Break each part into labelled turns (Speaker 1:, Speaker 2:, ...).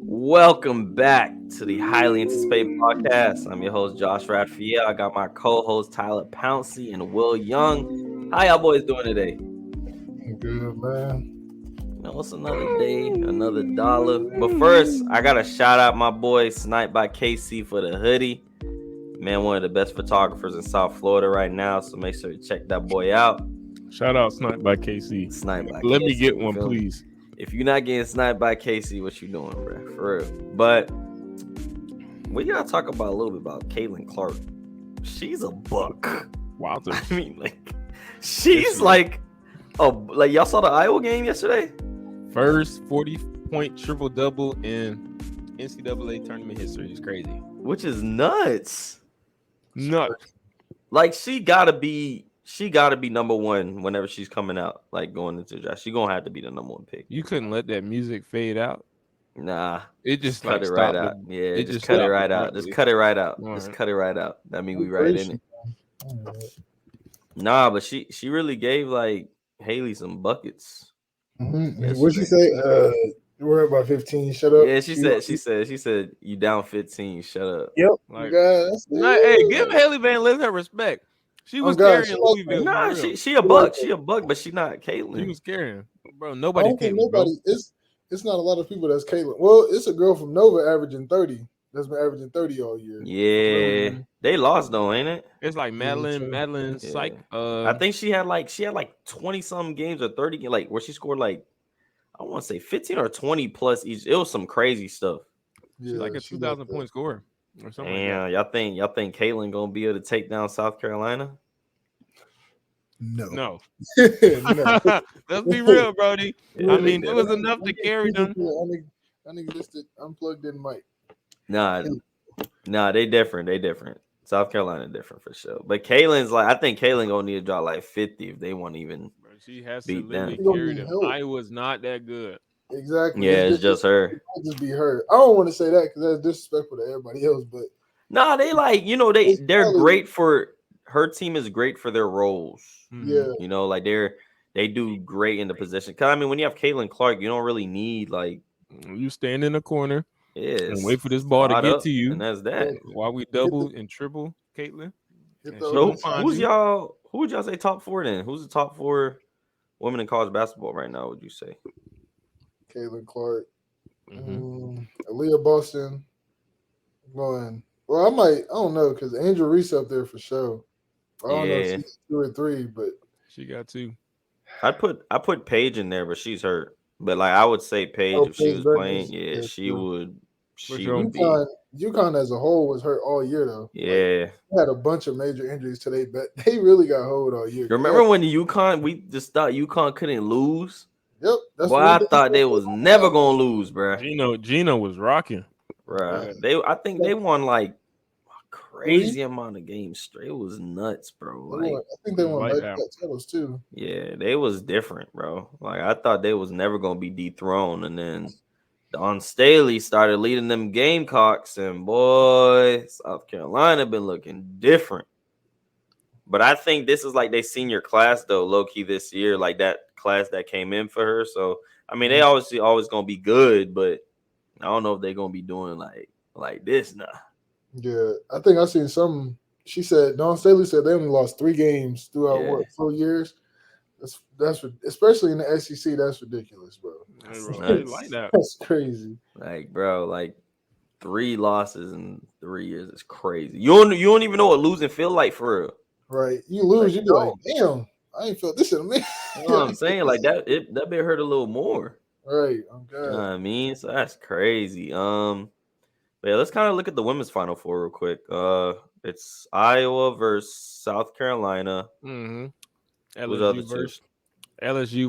Speaker 1: Welcome back to the highly anticipated podcast. I'm your host Josh Radfield. I got my co-host Tyler Pouncey and Will Young. How y'all boys doing today?
Speaker 2: Good, man.
Speaker 1: It's another day, another dollar. But first, I gotta shout out my boy Snipe by KC for the hoodie. Man, one of the best photographers in South Florida right now. So make sure you check that boy out.
Speaker 3: Shout out Snipe by KC.
Speaker 1: Snipe by
Speaker 3: Let
Speaker 1: KC,
Speaker 3: me get
Speaker 1: you
Speaker 3: one,
Speaker 1: feel me?
Speaker 3: please.
Speaker 1: If you're not getting sniped by Casey, what you doing, bro? For real. But we gotta talk about a little bit about Cailtin Clarks. She's a buck.
Speaker 3: Wow.
Speaker 1: I mean, she's like y'all saw the Iowa game yesterday?
Speaker 3: First 40-point triple-double in NCAA tournament history is crazy.
Speaker 1: Which is nuts.
Speaker 3: Nuts.
Speaker 1: Like she gotta be number one whenever she's coming out, like going into the draft. She gonna have to be the number one pick.
Speaker 3: You couldn't let that music fade out.
Speaker 1: Nah.
Speaker 3: It just
Speaker 1: cut it right out. Yeah, just cut it right out. Just cut it right out. Just cut it right out. That mean we right in it. Nah, but she really gave like Haley some buckets.
Speaker 2: Mm-hmm. What'd she say? We're about 15. Shut up.
Speaker 1: Yeah, she said you down 15. Shut up.
Speaker 2: Yep.
Speaker 3: Like,
Speaker 2: hey,
Speaker 3: give Haley Van Lith her respect. She was carrying Louisville.
Speaker 1: Nah, she a buck. She a buck, but she not Caitlin.
Speaker 3: She was carrying, bro.
Speaker 2: I
Speaker 3: Nobody
Speaker 2: don't think
Speaker 3: Caitlin, bro.
Speaker 2: It's not a lot of people that's Caitlin. Well, it's a girl from Nova averaging 30. That's been averaging 30 all year.
Speaker 1: Yeah, they lost though, ain't it?
Speaker 3: It's like Madeline Psych.
Speaker 1: I think she had like 20 some games or 30, like where she scored like I want to say 15 or 20 plus each. It was some crazy stuff.
Speaker 3: She's like a 2,000 point scorer or something.
Speaker 1: Damn, y'all think Caitlin gonna be able to take down South Carolina?
Speaker 2: No.
Speaker 3: No. Let's be real, Brody. I mean, it was enough to carry them.
Speaker 2: I think listed unplugged in mic.
Speaker 1: Nah, they different. South Carolina different for sure. But Caitlin's like, I think Caitlin gonna need to drop like 50 if they want to even.
Speaker 3: Bro, she has to
Speaker 1: beat them.
Speaker 3: literally carry them. Iowa's not that good.
Speaker 2: Exactly.
Speaker 1: Yeah, it's just her.
Speaker 2: It'll just be her. I don't want to say that because that's disrespectful to everybody else, but
Speaker 1: nah, they like they're great for her team is great for their roles.
Speaker 2: Yeah,
Speaker 1: like they do great in the position. Cause I mean, when you have Cailtin Clark, you don't really need like
Speaker 3: you stand in the corner and wait for this ball to
Speaker 1: spot
Speaker 3: get
Speaker 1: up,
Speaker 3: to you,
Speaker 1: and that's that.
Speaker 3: While we double and triple Caitlin.
Speaker 1: So who's y'all? Who would y'all say top four then? Who's the top four women in college basketball right now? Would you say?
Speaker 2: Cailtin Clark, Aaliyah Boston, going. Well, I don't know, because Angel Reese up there for sure. I don't know if she's 2 or 3, but
Speaker 3: she got 2.
Speaker 1: I put Paige in there, but she's hurt. But like I would say Paige if she was playing, she would. She would be.
Speaker 2: UConn as a whole was hurt all year though.
Speaker 1: Yeah,
Speaker 2: they had a bunch of major injuries today, but they really got hold all year.
Speaker 1: Remember when we just thought UConn couldn't lose?
Speaker 2: Yep. That's
Speaker 1: Boy, I thought they was never gonna lose, bro.
Speaker 3: Gino was rocking.
Speaker 1: Right. I think they won like a crazy amount of games straight. It was nuts, bro. Like
Speaker 2: I think they won titles too.
Speaker 1: Yeah, they was different, bro. Like I thought they was never gonna be dethroned, and then Don Staley started leading them Gamecocks, and boy, South Carolina been looking different. But I think this is like their senior class though, low key this year, like that class that came in for her. So I mean, they obviously always gonna be good, but I don't know if they're gonna be doing like this now.
Speaker 2: Yeah, I think I seen something. She said Don Staley said they only lost 3 games throughout 4 years. That's especially in the SEC. That's ridiculous, bro.
Speaker 3: Like that.
Speaker 2: That's crazy.
Speaker 1: Like, bro, like 3 losses in 3 years is crazy. You don't even know what losing feel like for real.
Speaker 2: Right, you lose, you be like, damn, I ain't felt this in a minute.
Speaker 1: You know what I'm saying? Like that bit hurt a little more.
Speaker 2: Right. Okay.
Speaker 1: You know what I mean? So that's crazy. But yeah, let's kind of look at the women's Final Four real quick. It's Iowa versus South Carolina.
Speaker 3: LSU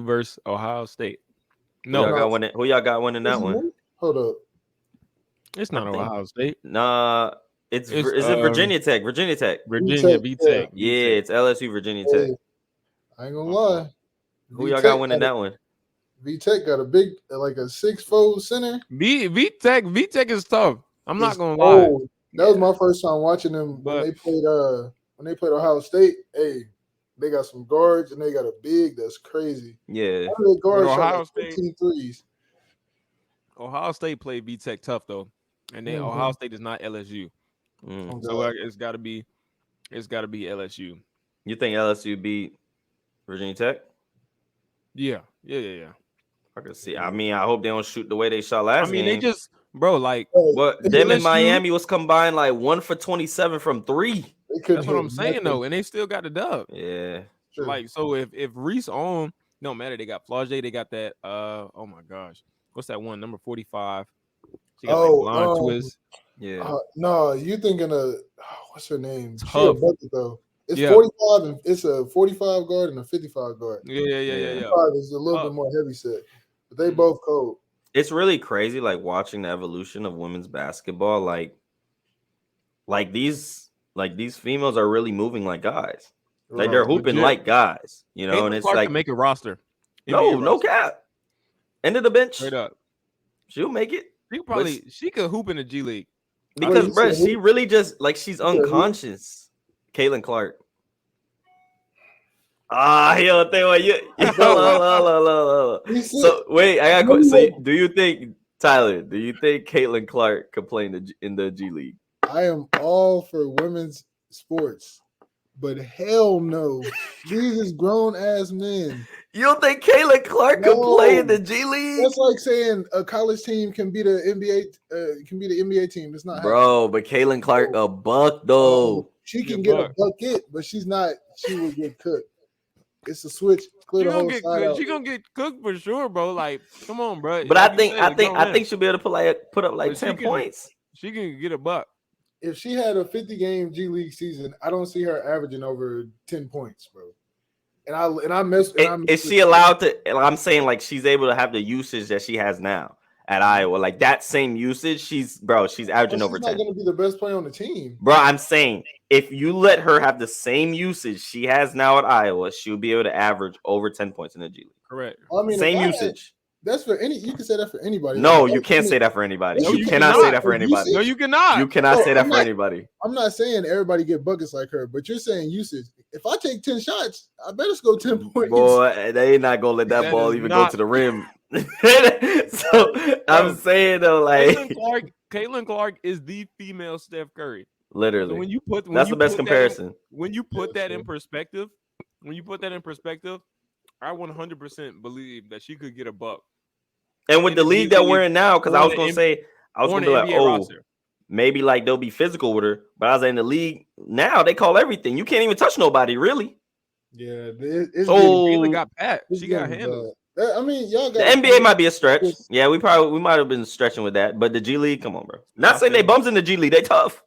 Speaker 3: versus Ohio State.
Speaker 1: No, who y'all got winning that one?
Speaker 2: Hold up.
Speaker 3: It's not Ohio State.
Speaker 1: Nah. Is it Virginia Tech? Virginia Tech.
Speaker 3: Virginia VTech.
Speaker 1: Yeah, it's LSU Virginia Tech.
Speaker 2: I ain't gonna lie.
Speaker 1: Who y'all got winning that one?
Speaker 2: VTech got a big, like a 6'4" center.
Speaker 3: VTech is tough. I'm not gonna lie.
Speaker 2: That was my first time watching them when they played Ohio State. Hey, they got some guards and they got a big that's crazy.
Speaker 1: Yeah.
Speaker 2: Guards
Speaker 3: Ohio
Speaker 2: shot
Speaker 3: State
Speaker 2: 15 threes.
Speaker 3: Ohio State played VTech tough though, and then Ohio State is not LSU, so it's got to be LSU.
Speaker 1: You think LSU beat Virginia Tech?
Speaker 3: Yeah.
Speaker 1: I can see. I mean, I hope they don't shoot the way they shot last game.
Speaker 3: They just, bro, like
Speaker 1: what them in Miami was combined like 1 for 27 from 3.
Speaker 3: That's what I'm saying though, and they still got the dub.
Speaker 1: Yeah.
Speaker 2: Sure.
Speaker 3: Like, so if Reese on, no matter, they got Flaugier, they got that. Oh my gosh, what's that one? Number 45. She got that blind twist.
Speaker 1: Yeah.
Speaker 2: No, you thinking of what's her name?
Speaker 3: Tough.
Speaker 2: She a bucket though. It's 45 and it's a 45 guard and a 55 guard.
Speaker 3: Yeah.
Speaker 2: 55 is a little bit more heavy set, but they both cold.
Speaker 1: It's really crazy, like watching the evolution of women's basketball. Like these females are really moving like guys. Like they're hooping like guys, you know. And it's
Speaker 3: Clark
Speaker 1: like
Speaker 3: can make a roster.
Speaker 1: No cap. End of the bench.
Speaker 3: Straight up,
Speaker 1: she'll make it.
Speaker 3: She could hoop in the G League
Speaker 1: because, bro, she really just like she's unconscious. Cailtin Clark. Yo, So wait, I got a question. So do you think Cailtin Clark could play in the G League?
Speaker 2: I am all for women's sports, but hell no. These is grown ass men.
Speaker 1: You don't think Cailtin Clark could play in the G League?
Speaker 2: That's like saying a college team can be the NBA team. It's not
Speaker 1: happening. But Cailtin Clark a buck though.
Speaker 2: She can get a bucket, but she will get cooked. It's a switch. She
Speaker 3: gonna get cooked for sure, bro. Like, come on, bro.
Speaker 1: But I think she'll be able to put up like 10 points.
Speaker 3: She can get a buck.
Speaker 2: If she had a 50-game G League season, I don't see her averaging over 10 points, bro.
Speaker 1: Is she allowed to? I'm saying like she's able to have the usage that she has now at Iowa, like that same usage. She's averaging over 10.
Speaker 2: She's not going to be the best player on the team,
Speaker 1: bro. I'm saying if you let her have the same usage she has now at Iowa, she'll be able to average over 10 points in the G League.
Speaker 3: Correct.
Speaker 2: I mean,
Speaker 1: same usage.
Speaker 2: That's for any. You can say that for anybody.
Speaker 1: No, you can't say that for anybody. You cannot say that for anybody.
Speaker 3: No, you cannot.
Speaker 1: You cannot say that for anybody.
Speaker 2: I'm not saying everybody get buckets like her, but you're saying usage. If I take 10 shots, I better score 10 points.
Speaker 1: Boy, they ain't not gonna let that ball even go to the rim. So I'm saying though, like
Speaker 3: Cailtin Clark is the female Steph Curry.
Speaker 1: Literally,
Speaker 3: so
Speaker 1: that's the best comparison.
Speaker 3: When you put that in perspective, I 100% believe that she could get a buck.
Speaker 1: And with the league that we're in now, because I was gonna be like, maybe like they'll be physical with her, but I was in the league now. They call everything. You can't even touch nobody, really.
Speaker 2: Yeah,
Speaker 3: Caitlin got pat. She got handled.
Speaker 2: I mean, y'all got
Speaker 1: the NBA might be a stretch. Yeah, we might have been stretching with that, but the G League, come on, bro. Not saying they bums in the G League. They tough.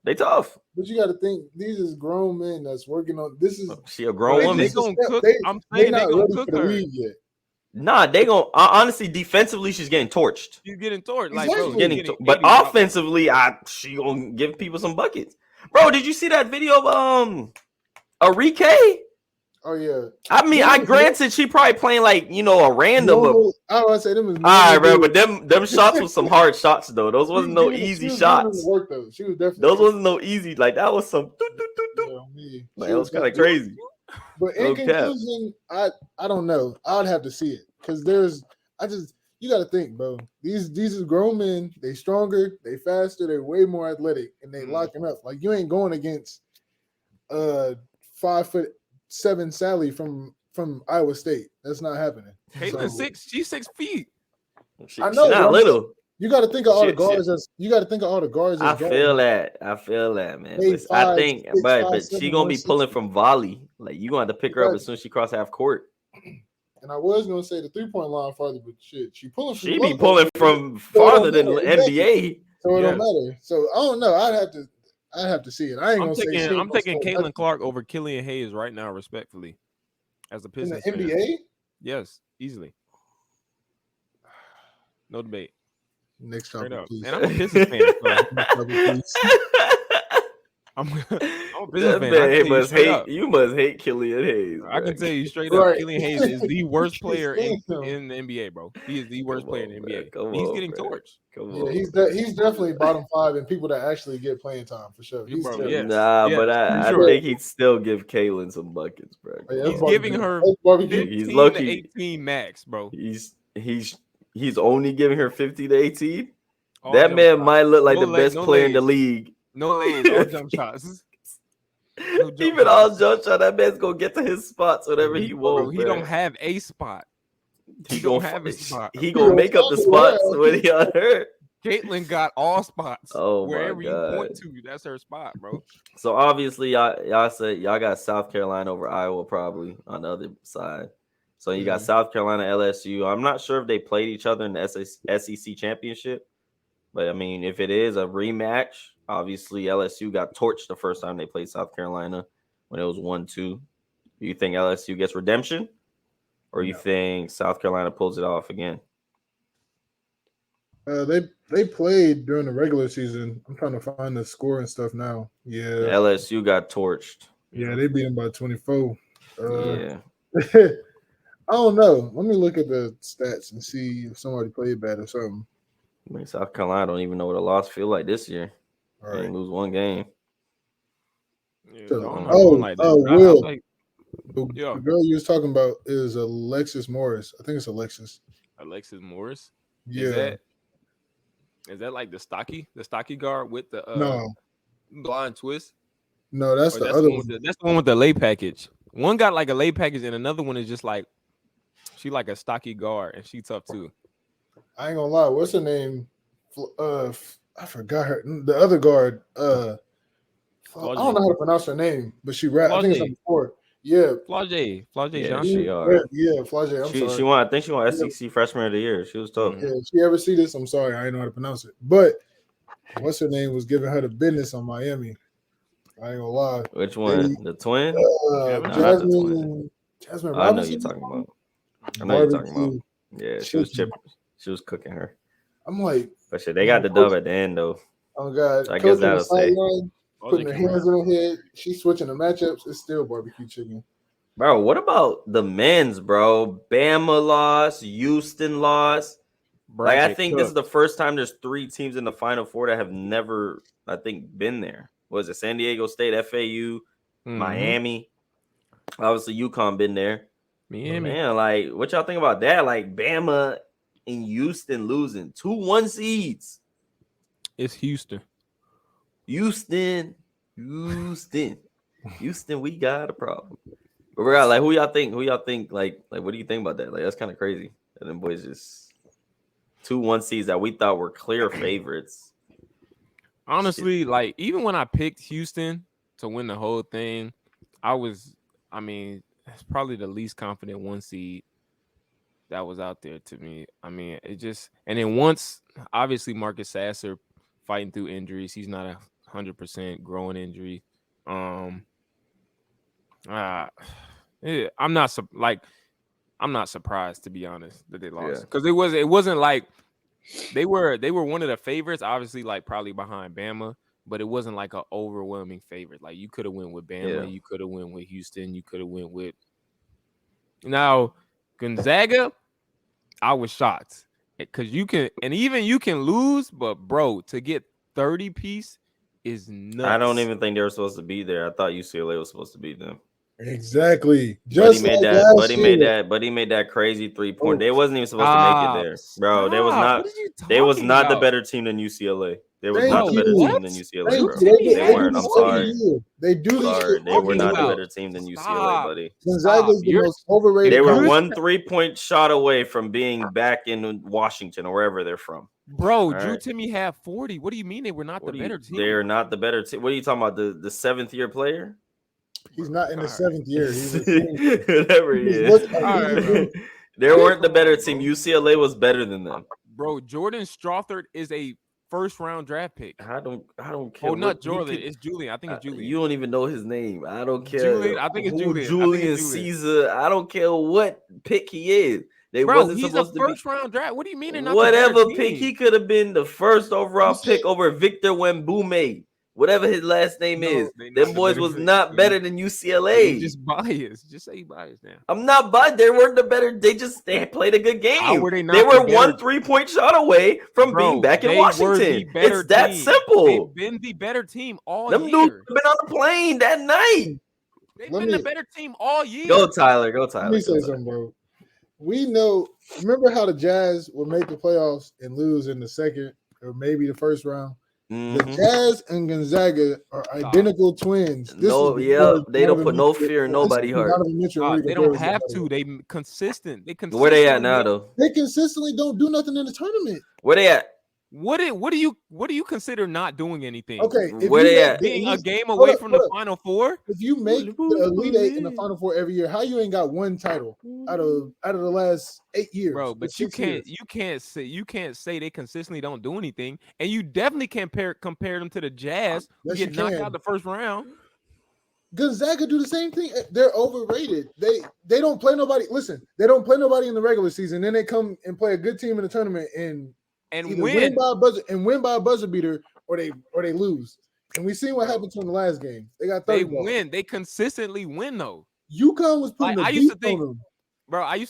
Speaker 1: But
Speaker 2: you got to think these is grown men that's working on. This is
Speaker 1: she a grown woman.
Speaker 3: They gonna cook. I'm saying they gonna cook her.
Speaker 1: Nah, they gonna honestly defensively she's getting torched.
Speaker 3: She's getting torched, like
Speaker 1: exactly. But offensively, she gonna give people some buckets. Bro, did you see that video of Arike?
Speaker 2: Oh yeah.
Speaker 1: I mean, granted she probably playing like a random.
Speaker 2: I would say them.
Speaker 1: All right, bro, but them shots was some hard shots though. Those wasn't no easy shots.
Speaker 2: Work, though. She was definitely.
Speaker 1: Those wasn't no easy. Like that was some. Like, it was kind of crazy.
Speaker 2: But in conclusion, I don't know. I'd have to see it because you got to think, bro. These are grown men. They stronger, they faster, they way more athletic, and they locking up. Like you ain't going against 5'7" Sally from Iowa State. That's not happening.
Speaker 3: Caitlin's 6. She's 6 feet.
Speaker 2: I know.
Speaker 1: She's not little.
Speaker 2: You got to think of all the guards. You got to think of all the guards.
Speaker 1: I feel that, man. I think, but she gonna be pulling from volley. Like you gonna have to pick her up as soon as she cross half court.
Speaker 2: And I was gonna say the 3-point line farther, but shit, she pulling.
Speaker 1: She be pulling from farther than the NBA.
Speaker 2: So it don't matter. So I don't know. I'd have to see it. I ain't gonna say.
Speaker 3: I'm taking Cailtin Clark over Killian Hayes right now, respectfully, as a Pistons
Speaker 2: in the NBA.
Speaker 3: Yes, easily. No debate.
Speaker 2: Next topic, please.
Speaker 3: And I'm a Pistons fan. I'm a Pistons fan.
Speaker 1: You must hate Killian Hayes.
Speaker 3: I can tell you straight up, Killian Hayes is the worst player in the NBA, bro. He is the worst player in the NBA. He's getting torched.
Speaker 2: He's definitely bottom 5 in people that actually get playing time for sure.
Speaker 1: But I think he'd still give Cailin some buckets, bro.
Speaker 3: He's giving her
Speaker 1: 15
Speaker 3: to 18 max, bro.
Speaker 1: He's he's only giving her 50 to 18.
Speaker 3: All
Speaker 1: That
Speaker 3: jump
Speaker 1: man
Speaker 3: shots.
Speaker 1: might look like
Speaker 3: No
Speaker 1: the
Speaker 3: leg-
Speaker 1: best
Speaker 3: no
Speaker 1: player in the
Speaker 3: legs.
Speaker 1: league.
Speaker 3: No legs, all jump shots. No jump
Speaker 1: Even all
Speaker 3: shots.
Speaker 1: jump shot, that man's gonna get to his spots whatever he
Speaker 3: Bro,
Speaker 1: wants.
Speaker 3: he don't have a spot.
Speaker 1: He
Speaker 3: don't
Speaker 1: gonna
Speaker 3: have a spot.
Speaker 1: He gonna make up the spots when he on her.
Speaker 3: Caitlin got all spots.
Speaker 1: Oh my
Speaker 3: Wherever you point
Speaker 1: God.
Speaker 3: to, that's her spot, bro.
Speaker 1: So obviously y'all said y'all got South Carolina over Iowa probably on the other side. So you got South Carolina, LSU. I'm not sure if they played each other in the SEC championship, but I mean, if it is a rematch, obviously LSU got torched the first time they played South Carolina when it was 1-2. Do you think LSU gets redemption, or you think South Carolina pulls it off again?
Speaker 2: They played during the regular season. I'm trying to find the score and stuff now. Yeah,
Speaker 1: LSU got torched.
Speaker 2: Yeah, they beat them by 24.
Speaker 1: Yeah.
Speaker 2: I don't know. Let me look at the stats and see if somebody played bad or something.
Speaker 1: I mean, South Carolina don't even know what a loss feel like this year.
Speaker 2: All
Speaker 1: They
Speaker 2: right.
Speaker 1: lose one game.
Speaker 3: Yeah,
Speaker 2: Will. The
Speaker 3: Yeah.
Speaker 2: girl you was talking about is Alexis Morris. I think it's Alexis.
Speaker 3: Alexis Morris.
Speaker 2: Yeah.
Speaker 3: Is that like the stocky guard with the
Speaker 2: No.
Speaker 3: blind twist?
Speaker 2: No, that's the other one.
Speaker 3: That's the one with the lay package. One got like a lay package, and another one is just like she like a stocky guard, and she tough too.
Speaker 2: I ain't gonna lie. What's her name? I forgot her. The other guard. I don't know how to pronounce her name, but she rap. I think it's number 4. Yeah,
Speaker 3: Flau'jae
Speaker 1: Yeah,
Speaker 3: Johnson.
Speaker 2: Flau'jae. I'm sorry.
Speaker 1: She won. I think she won SEC Freshman of the Year. She was tough.
Speaker 2: Yeah, if she ever see this, I'm sorry, I didn't know how to pronounce it. But what's her name was giving her the business on Miami. I ain't gonna lie.
Speaker 1: Which one? The twin?
Speaker 2: No,
Speaker 1: not
Speaker 2: Jasmine.
Speaker 1: the twin.
Speaker 2: Jasmine
Speaker 1: I know
Speaker 2: Robinson.
Speaker 1: you're talking about. I know you're talking about. Yeah, she was chipping. She was cooking her.
Speaker 2: I'm like,
Speaker 1: but shit, they got the dub at the end though.
Speaker 2: Oh God!
Speaker 1: So I guess that'll say.
Speaker 2: Putting her hands in her head. She's switching the matchups. It's still barbecue chicken.
Speaker 1: Bro, what about the men's, bro? Bama lost, Houston lost. Like, I think this is the first time there's 3 teams in the Final Four that have never, I think, been there. Was it San Diego State, FAU, Miami? Obviously, UConn been there.
Speaker 3: Miami.
Speaker 1: Man, like, what y'all think about that? Like, Bama and Houston losing 2 1 seeds.
Speaker 3: It's Houston,
Speaker 1: we got a problem. But we're like, who y'all think? Like, what do you think about that? Like, that's kind of crazy. And them boys just 2 1 seeds that we thought were clear favorites.
Speaker 3: Honestly, like, even when I picked Houston to win the whole thing, it's probably the least confident 1 seed that was out there to me. I mean, it just, and then once, obviously, Marcus Sasser fighting through injuries. He's not 100% growing injury. I'm not surprised, to be honest, that they lost, because it wasn't like they were one of the favorites, obviously, like probably behind Bama, but it wasn't like an overwhelming favorite. Like, you could have went with Bama, you could have went with Houston, you could have went with now Gonzaga. I was shocked because you can lose, but bro, to get 30 piece is nuts.
Speaker 1: I don't even think they were supposed to be there. I thought UCLA was supposed to beat them.
Speaker 2: Exactly.
Speaker 1: But he made that crazy 3-point. They wasn't even supposed to make it there, bro. They was not. They was not the better team than UCLA. They was not the better team than UCLA, bro. They weren't. I'm sorry.
Speaker 2: They do.
Speaker 1: Sorry, they were not the better team than UCLA, buddy.
Speaker 2: Gonzaga's the most overrated.
Speaker 1: They were 1 3-point shot away from being back in Washington or wherever they're from.
Speaker 3: Bro, Drew Timme had 40. What do you mean they were not the better team?
Speaker 1: They're not the better team. What are you talking about? The 7th year player?
Speaker 2: He's not in the 7th year.
Speaker 1: Whatever he is. They weren't the better team. UCLA was better than them.
Speaker 3: Bro, Jordan Strawthart is a first-round draft pick.
Speaker 1: I don't care.
Speaker 3: Oh, not Jordan. It's Julian. I think it's Julian.
Speaker 1: You don't even know his name. I don't care.
Speaker 3: Julian. I think it's Julian.
Speaker 1: Julian Caesar. I don't care what pick he is. They wasn't supposed to be
Speaker 3: first-round draft. What do you mean they're not
Speaker 1: whatever
Speaker 3: the
Speaker 1: pick? He could have been the first overall pick over Victor Wembanyama. Whatever his last name is, them boys was not better than UCLA.
Speaker 3: You're just biased. Just say you biased now.
Speaker 1: I'm not biased. They weren't the better. They played a good game.
Speaker 3: How were they not?
Speaker 1: They were 1 3-point shot away from being back in Washington. It's that simple.
Speaker 3: They've been the better team all year.
Speaker 1: Them dudes have been on the plane that night.
Speaker 3: They've been the better team all year.
Speaker 1: Go Tyler.
Speaker 2: Let me say something, bro. we know. Remember how the Jazz would make the playoffs and lose in the second or maybe the first round? The Jazz and Gonzaga are identical twins.
Speaker 1: They don't put no fear in nobody's heart.
Speaker 3: They don't have to. They consistent.
Speaker 1: Where they at now, though?
Speaker 2: They consistently don't do nothing in the tournament.
Speaker 1: Where they at?
Speaker 3: What do you consider not doing anything?
Speaker 2: Okay,
Speaker 1: where they at?
Speaker 3: Being a game away from the Final Four.
Speaker 2: If you make the Elite Eight in the Final Four every year, how you ain't got one title out of the last 8 years,
Speaker 3: bro? But you can't say they consistently don't do anything, and you definitely can't compare them to the Jazz who get knocked out the first round.
Speaker 2: Gonzaga do the same thing. They're overrated. They don't play nobody. Listen, they don't play nobody in the regular season. Then they come and play a good team in the tournament and win by a buzzer beater, or they lose. And we seen what happened to them the last game. They got 30 balls.
Speaker 3: Win. They consistently win though.
Speaker 2: UConn was putting
Speaker 3: I used to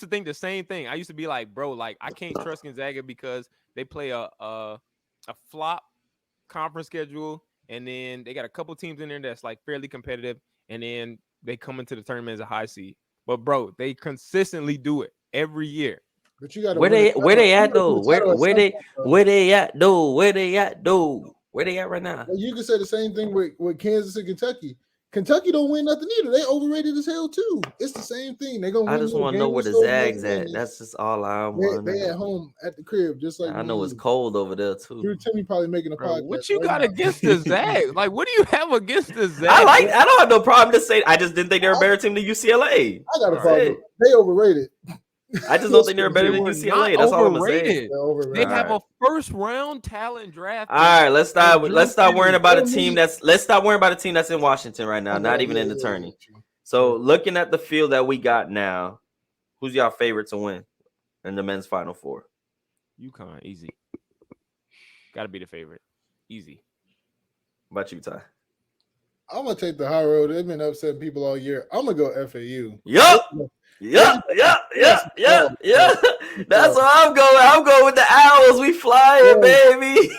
Speaker 3: think the same thing. I used to be like, bro, like I can't trust Gonzaga because they play a flop conference schedule, and then they got a couple teams in there that's like fairly competitive, and then they come into the tournament as a high seed. But bro, they consistently do it every year.
Speaker 2: But you got
Speaker 1: where they at though? Where they at though? Where they at right now?
Speaker 2: Well, you can say the same thing with Kansas and Kentucky. Kentucky don't win nothing either. They overrated as hell too. It's the same thing. They gonna.
Speaker 1: I just want to know where the Zags at. That's just all I want.
Speaker 2: They at home at the crib, just like
Speaker 1: I know it's cold over there too.
Speaker 2: You're Timmy probably making a podcast.
Speaker 3: What you got against the Zags? Like, what do you have against the Zags?
Speaker 1: I don't have no problem to say. I just didn't think they were a better team than UCLA.
Speaker 2: I got a problem. They overrated.
Speaker 1: I just don't think they're better than UCLA. That's all I'm gonna say.
Speaker 3: They have a first round talent draft.
Speaker 1: All right, let's stop worrying about a team that's in Washington right now, not even in the tourney. So looking at the field that we got now, who's y'all favorite to win in the men's Final Four?
Speaker 3: UConn, easy. Got to be the favorite, easy.
Speaker 1: What about you, Ty?
Speaker 2: I'm gonna take the high road. They've been upsetting people all year. I'm gonna go FAU.
Speaker 1: Yup. Yeah. That's where I'm going. I'm going with the Owls. We flying, baby.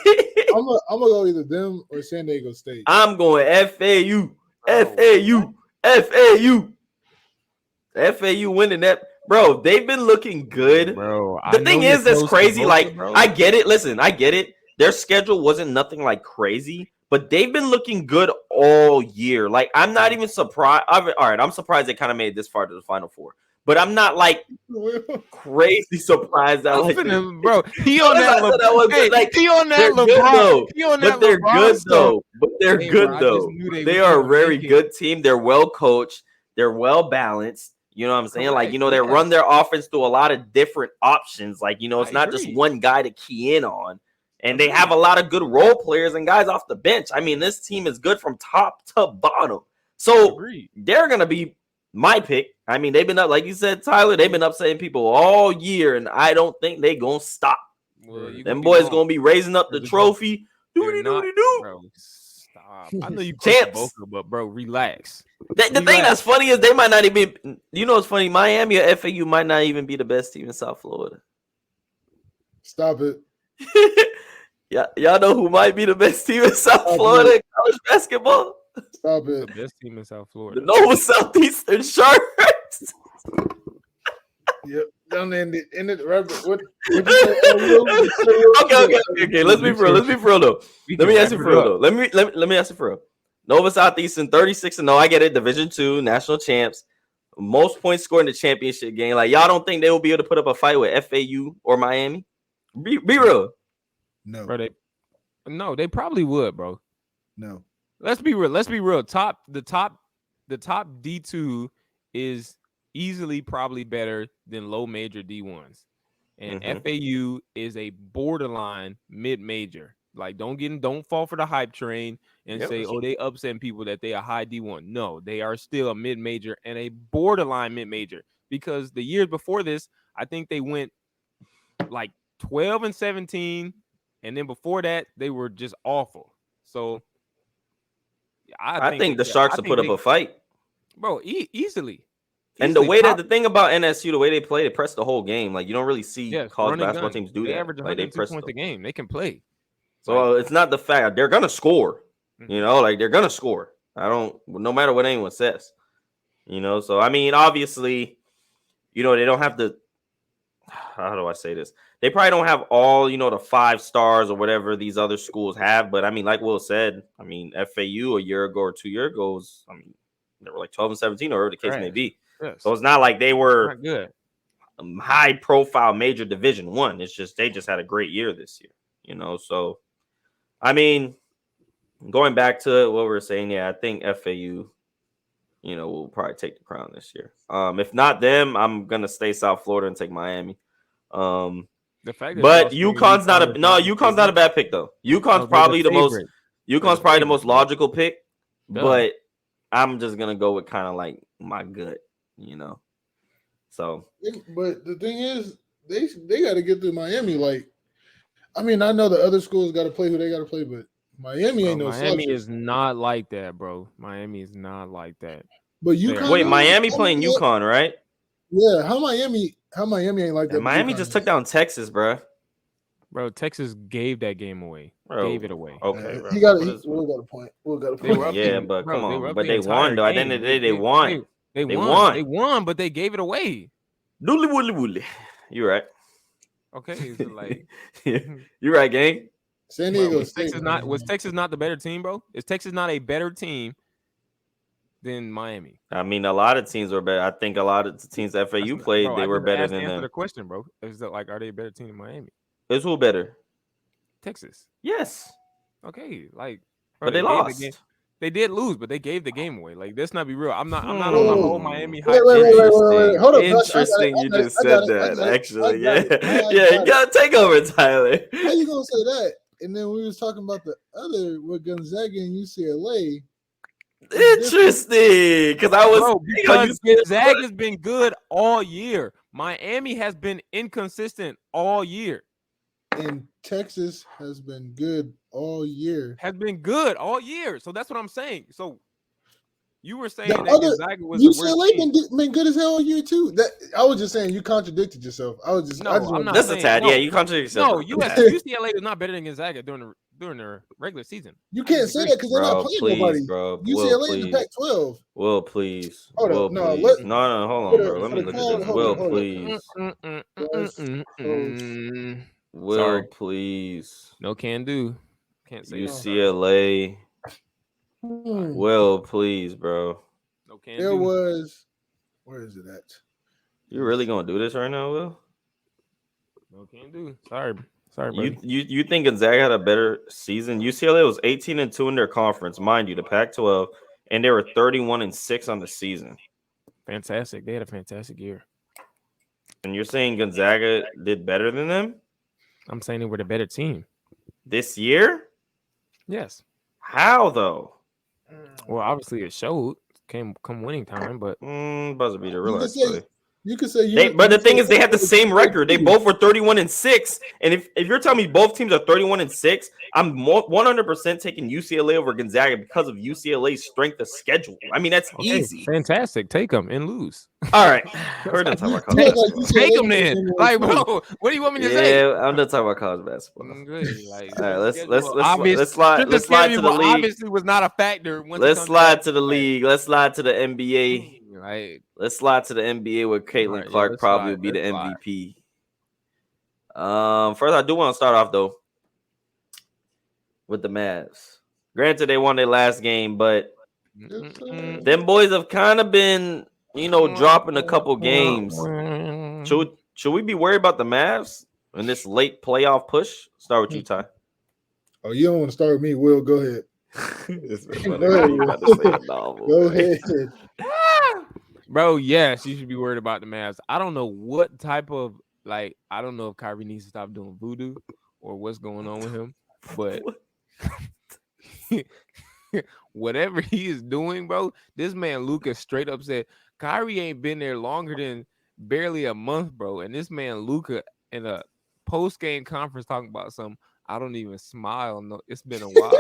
Speaker 2: I'm gonna go either them or San Diego State.
Speaker 1: I'm going FAU. FAU winning that. Bro, they've been looking good.
Speaker 3: Bro,
Speaker 1: the thing is that's crazy. Like, I get it. Listen, I get it. Their schedule wasn't nothing like crazy, but they've been looking good all year. Like, I'm not even surprised. All right, I'm surprised they kind of made it this far to the Final Four. But I'm not like crazy surprised that
Speaker 3: bro. He on that LeBron.
Speaker 1: But they're good though. They are a very good team. They're well coached. They're well balanced. You know what I'm saying? Like, they run their offense through a lot of different options. Like, it's not just one guy to key in on. And they have a lot of good role players and guys off the bench. I mean, this team is good from top to bottom. So they're gonna be my pick. I mean, they've been up, like you said, Tyler, they've been upsetting people all year, and I don't think they're going to stop. Well, them boys going to be raising up the trophy.
Speaker 3: Bro, stop. I know you champs, but bro, relax.
Speaker 1: The thing that's funny is they might not even, what's funny? Miami or FAU might not even be the best team in South Florida.
Speaker 2: Stop it.
Speaker 1: Y'all know who might be the best team in South Florida in college basketball?
Speaker 2: Stop it.
Speaker 3: The best team in South Florida.
Speaker 1: The Nova Southeastern Sharks.
Speaker 2: Yep. Don't end it. End it. Right. What
Speaker 1: Okay. Let's be for real though. Let me ask you for real though. Let me ask you for real. Nova Southeastern 36-0. I get it. Division II national champs. Most points scored in the championship game. Like, y'all don't think they will be able to put up a fight with FAU or Miami? Be real.
Speaker 2: No.
Speaker 3: Bro, they probably would, bro.
Speaker 2: No.
Speaker 3: Let's be real. The top D2 is easily probably better than low major D1s. And FAU is a borderline mid-major. Like, don't fall for the hype train and say, they upsetting people that they are high D1. No, they are still a mid-major and a borderline mid-major. Because the years before this, I think they went like 12-17, and then before that, they were just awful. So
Speaker 1: I think the Sharks will put up a fight,
Speaker 3: bro. Easily.
Speaker 1: And the way that the thing about NSU, the way they play, they press the whole game. Like, you don't really see college basketball teams do that.
Speaker 3: Average
Speaker 1: like, they press
Speaker 3: points a game. They can play.
Speaker 1: So it's not the fact they're gonna score. Like, they're gonna score. No matter what anyone says. So I mean, obviously, they don't have the how do I say this? They probably don't have all, the 5 stars or whatever these other schools have. But I mean, like Will said, I mean, FAU a year ago or 2 years ago they were like 12 and 17 or whatever the case may be.
Speaker 3: Yes.
Speaker 1: So it's not like they were
Speaker 3: not good.
Speaker 1: High profile major Division 1. It's just they just had a great year this year, So I mean, going back to what we were saying, I think FAU, will probably take the crown this year. If not them, I'm gonna stay South Florida and take Miami.
Speaker 3: The fact that
Speaker 1: but UConn's not a bad pick though. UConn's probably the most. UConn's probably the most logical pick, but I'm just gonna go with kind of like my gut, So,
Speaker 2: but the thing is, they got to get through Miami. Like, I mean, I know the other schools got to play who they got to play, but Miami ain't no.
Speaker 3: Miami is not like that, bro. Miami is not like that.
Speaker 2: But UConn.
Speaker 1: Wait, Miami playing UConn, right?
Speaker 2: Yeah, how Miami ain't like that?
Speaker 1: And Miami just took down Texas, bro.
Speaker 3: Bro, Texas gave that game away. Gave it away.
Speaker 1: Okay, bro.
Speaker 2: Will got a point. Will got a point.
Speaker 1: Yeah, but come on. But they won, though. At the end of the day, they won.
Speaker 3: They won. They won, but they gave it away.
Speaker 1: Doodly woodly woodly. You right.
Speaker 3: Okay, so like
Speaker 1: you right, gang.
Speaker 2: San Diego
Speaker 3: was Texas not the better team, bro? Is Texas not a better team than Miami?
Speaker 1: I mean, a lot of teams were better. I think a lot of the teams FAU played, they were better than them.
Speaker 3: Answer the question, bro. Is that like, are they a better team than Miami?
Speaker 1: Is who better?
Speaker 3: Texas.
Speaker 1: Yes.
Speaker 3: Okay, like,
Speaker 1: bro, but they lost.
Speaker 3: They did lose, but they gave the game away. Like, let's not be real. I'm not on the whole Miami hype.
Speaker 2: Wait. Hold up.
Speaker 1: Interesting. You just said that. Actually, yeah. You gotta take over, Tyler.
Speaker 2: How you gonna say that? And then we was talking about the other with Gonzaga and UCLA.
Speaker 1: Interesting, because
Speaker 3: Gonzaga's been good all year. Miami has been inconsistent all year.
Speaker 2: And Texas has been good all year.
Speaker 3: So that's what I'm saying. So you were saying that Gonzaga was
Speaker 2: UCLA been good as hell all year too. I was just saying you contradicted yourself.
Speaker 3: I'm not.
Speaker 1: That's a tad. Yeah, you contradict yourself.
Speaker 3: No, UCLA is not better than Gonzaga during the regular season.
Speaker 2: You can't say that because they're not playing nobody. Bro. UCLA in the Pac-12.
Speaker 1: Will, please.
Speaker 2: Hold on.
Speaker 1: No, hold on, bro. Let me look at this. Will, please. Will, please.
Speaker 3: No can do. Can't say
Speaker 1: UCLA. Will, please, bro.
Speaker 3: No can
Speaker 2: do. Where is it at?
Speaker 1: You really gonna do this right now, Will?
Speaker 3: No can do. Sorry, bro.
Speaker 1: You think Gonzaga had a better season? UCLA was 18-2 in their conference, mind you, the Pac-12, and they were 31-6 on the season.
Speaker 3: Fantastic. They had a fantastic year.
Speaker 1: And you're saying Gonzaga did better than them?
Speaker 3: I'm saying they were the better team.
Speaker 1: This year?
Speaker 3: Yes.
Speaker 1: How though?
Speaker 3: Well, obviously it showed. Come winning time, but
Speaker 1: buzzer beater, relax.
Speaker 2: You could say
Speaker 1: but the thing is, they have the same record. They both were 31-6, and if you're telling me both teams are 31-6, I'm 100% taking UCLA over Gonzaga because of UCLA's strength of schedule. I mean, that's easy.
Speaker 3: Fantastic. Take them and lose.
Speaker 1: All right, we're done talking about college basketball.
Speaker 3: Take them then. Like, bro, what do you want me to say?
Speaker 1: Yeah, I'm done talking about college basketball.
Speaker 3: Good. Like,
Speaker 1: all right, let's slide to the league.
Speaker 3: Obviously, was not a factor.
Speaker 1: Let's slide to the league. Let's slide to the NBA.
Speaker 3: Right.
Speaker 1: Let's slide to the NBA where Cailtin Clarks probably will be the MVP. First, I do want to start off though with the Mavs. Granted, they won their last game, but them boys have kind of been, dropping a couple games. Should we be worried about the Mavs in this late playoff push? Start with you, Ty.
Speaker 2: Oh, you don't want to start with me, Will? Go ahead. Go ahead.
Speaker 3: Bro, yes, you should be worried about the Mavs. I don't know what type of, I don't know if Kyrie needs to stop doing voodoo or what's going on with him, but whatever he is doing, bro, this man Luka straight up said Kyrie ain't been there longer than barely a month, bro. And this man Luka in a post-game conference talking about something. I don't even smile. No, it's been a while.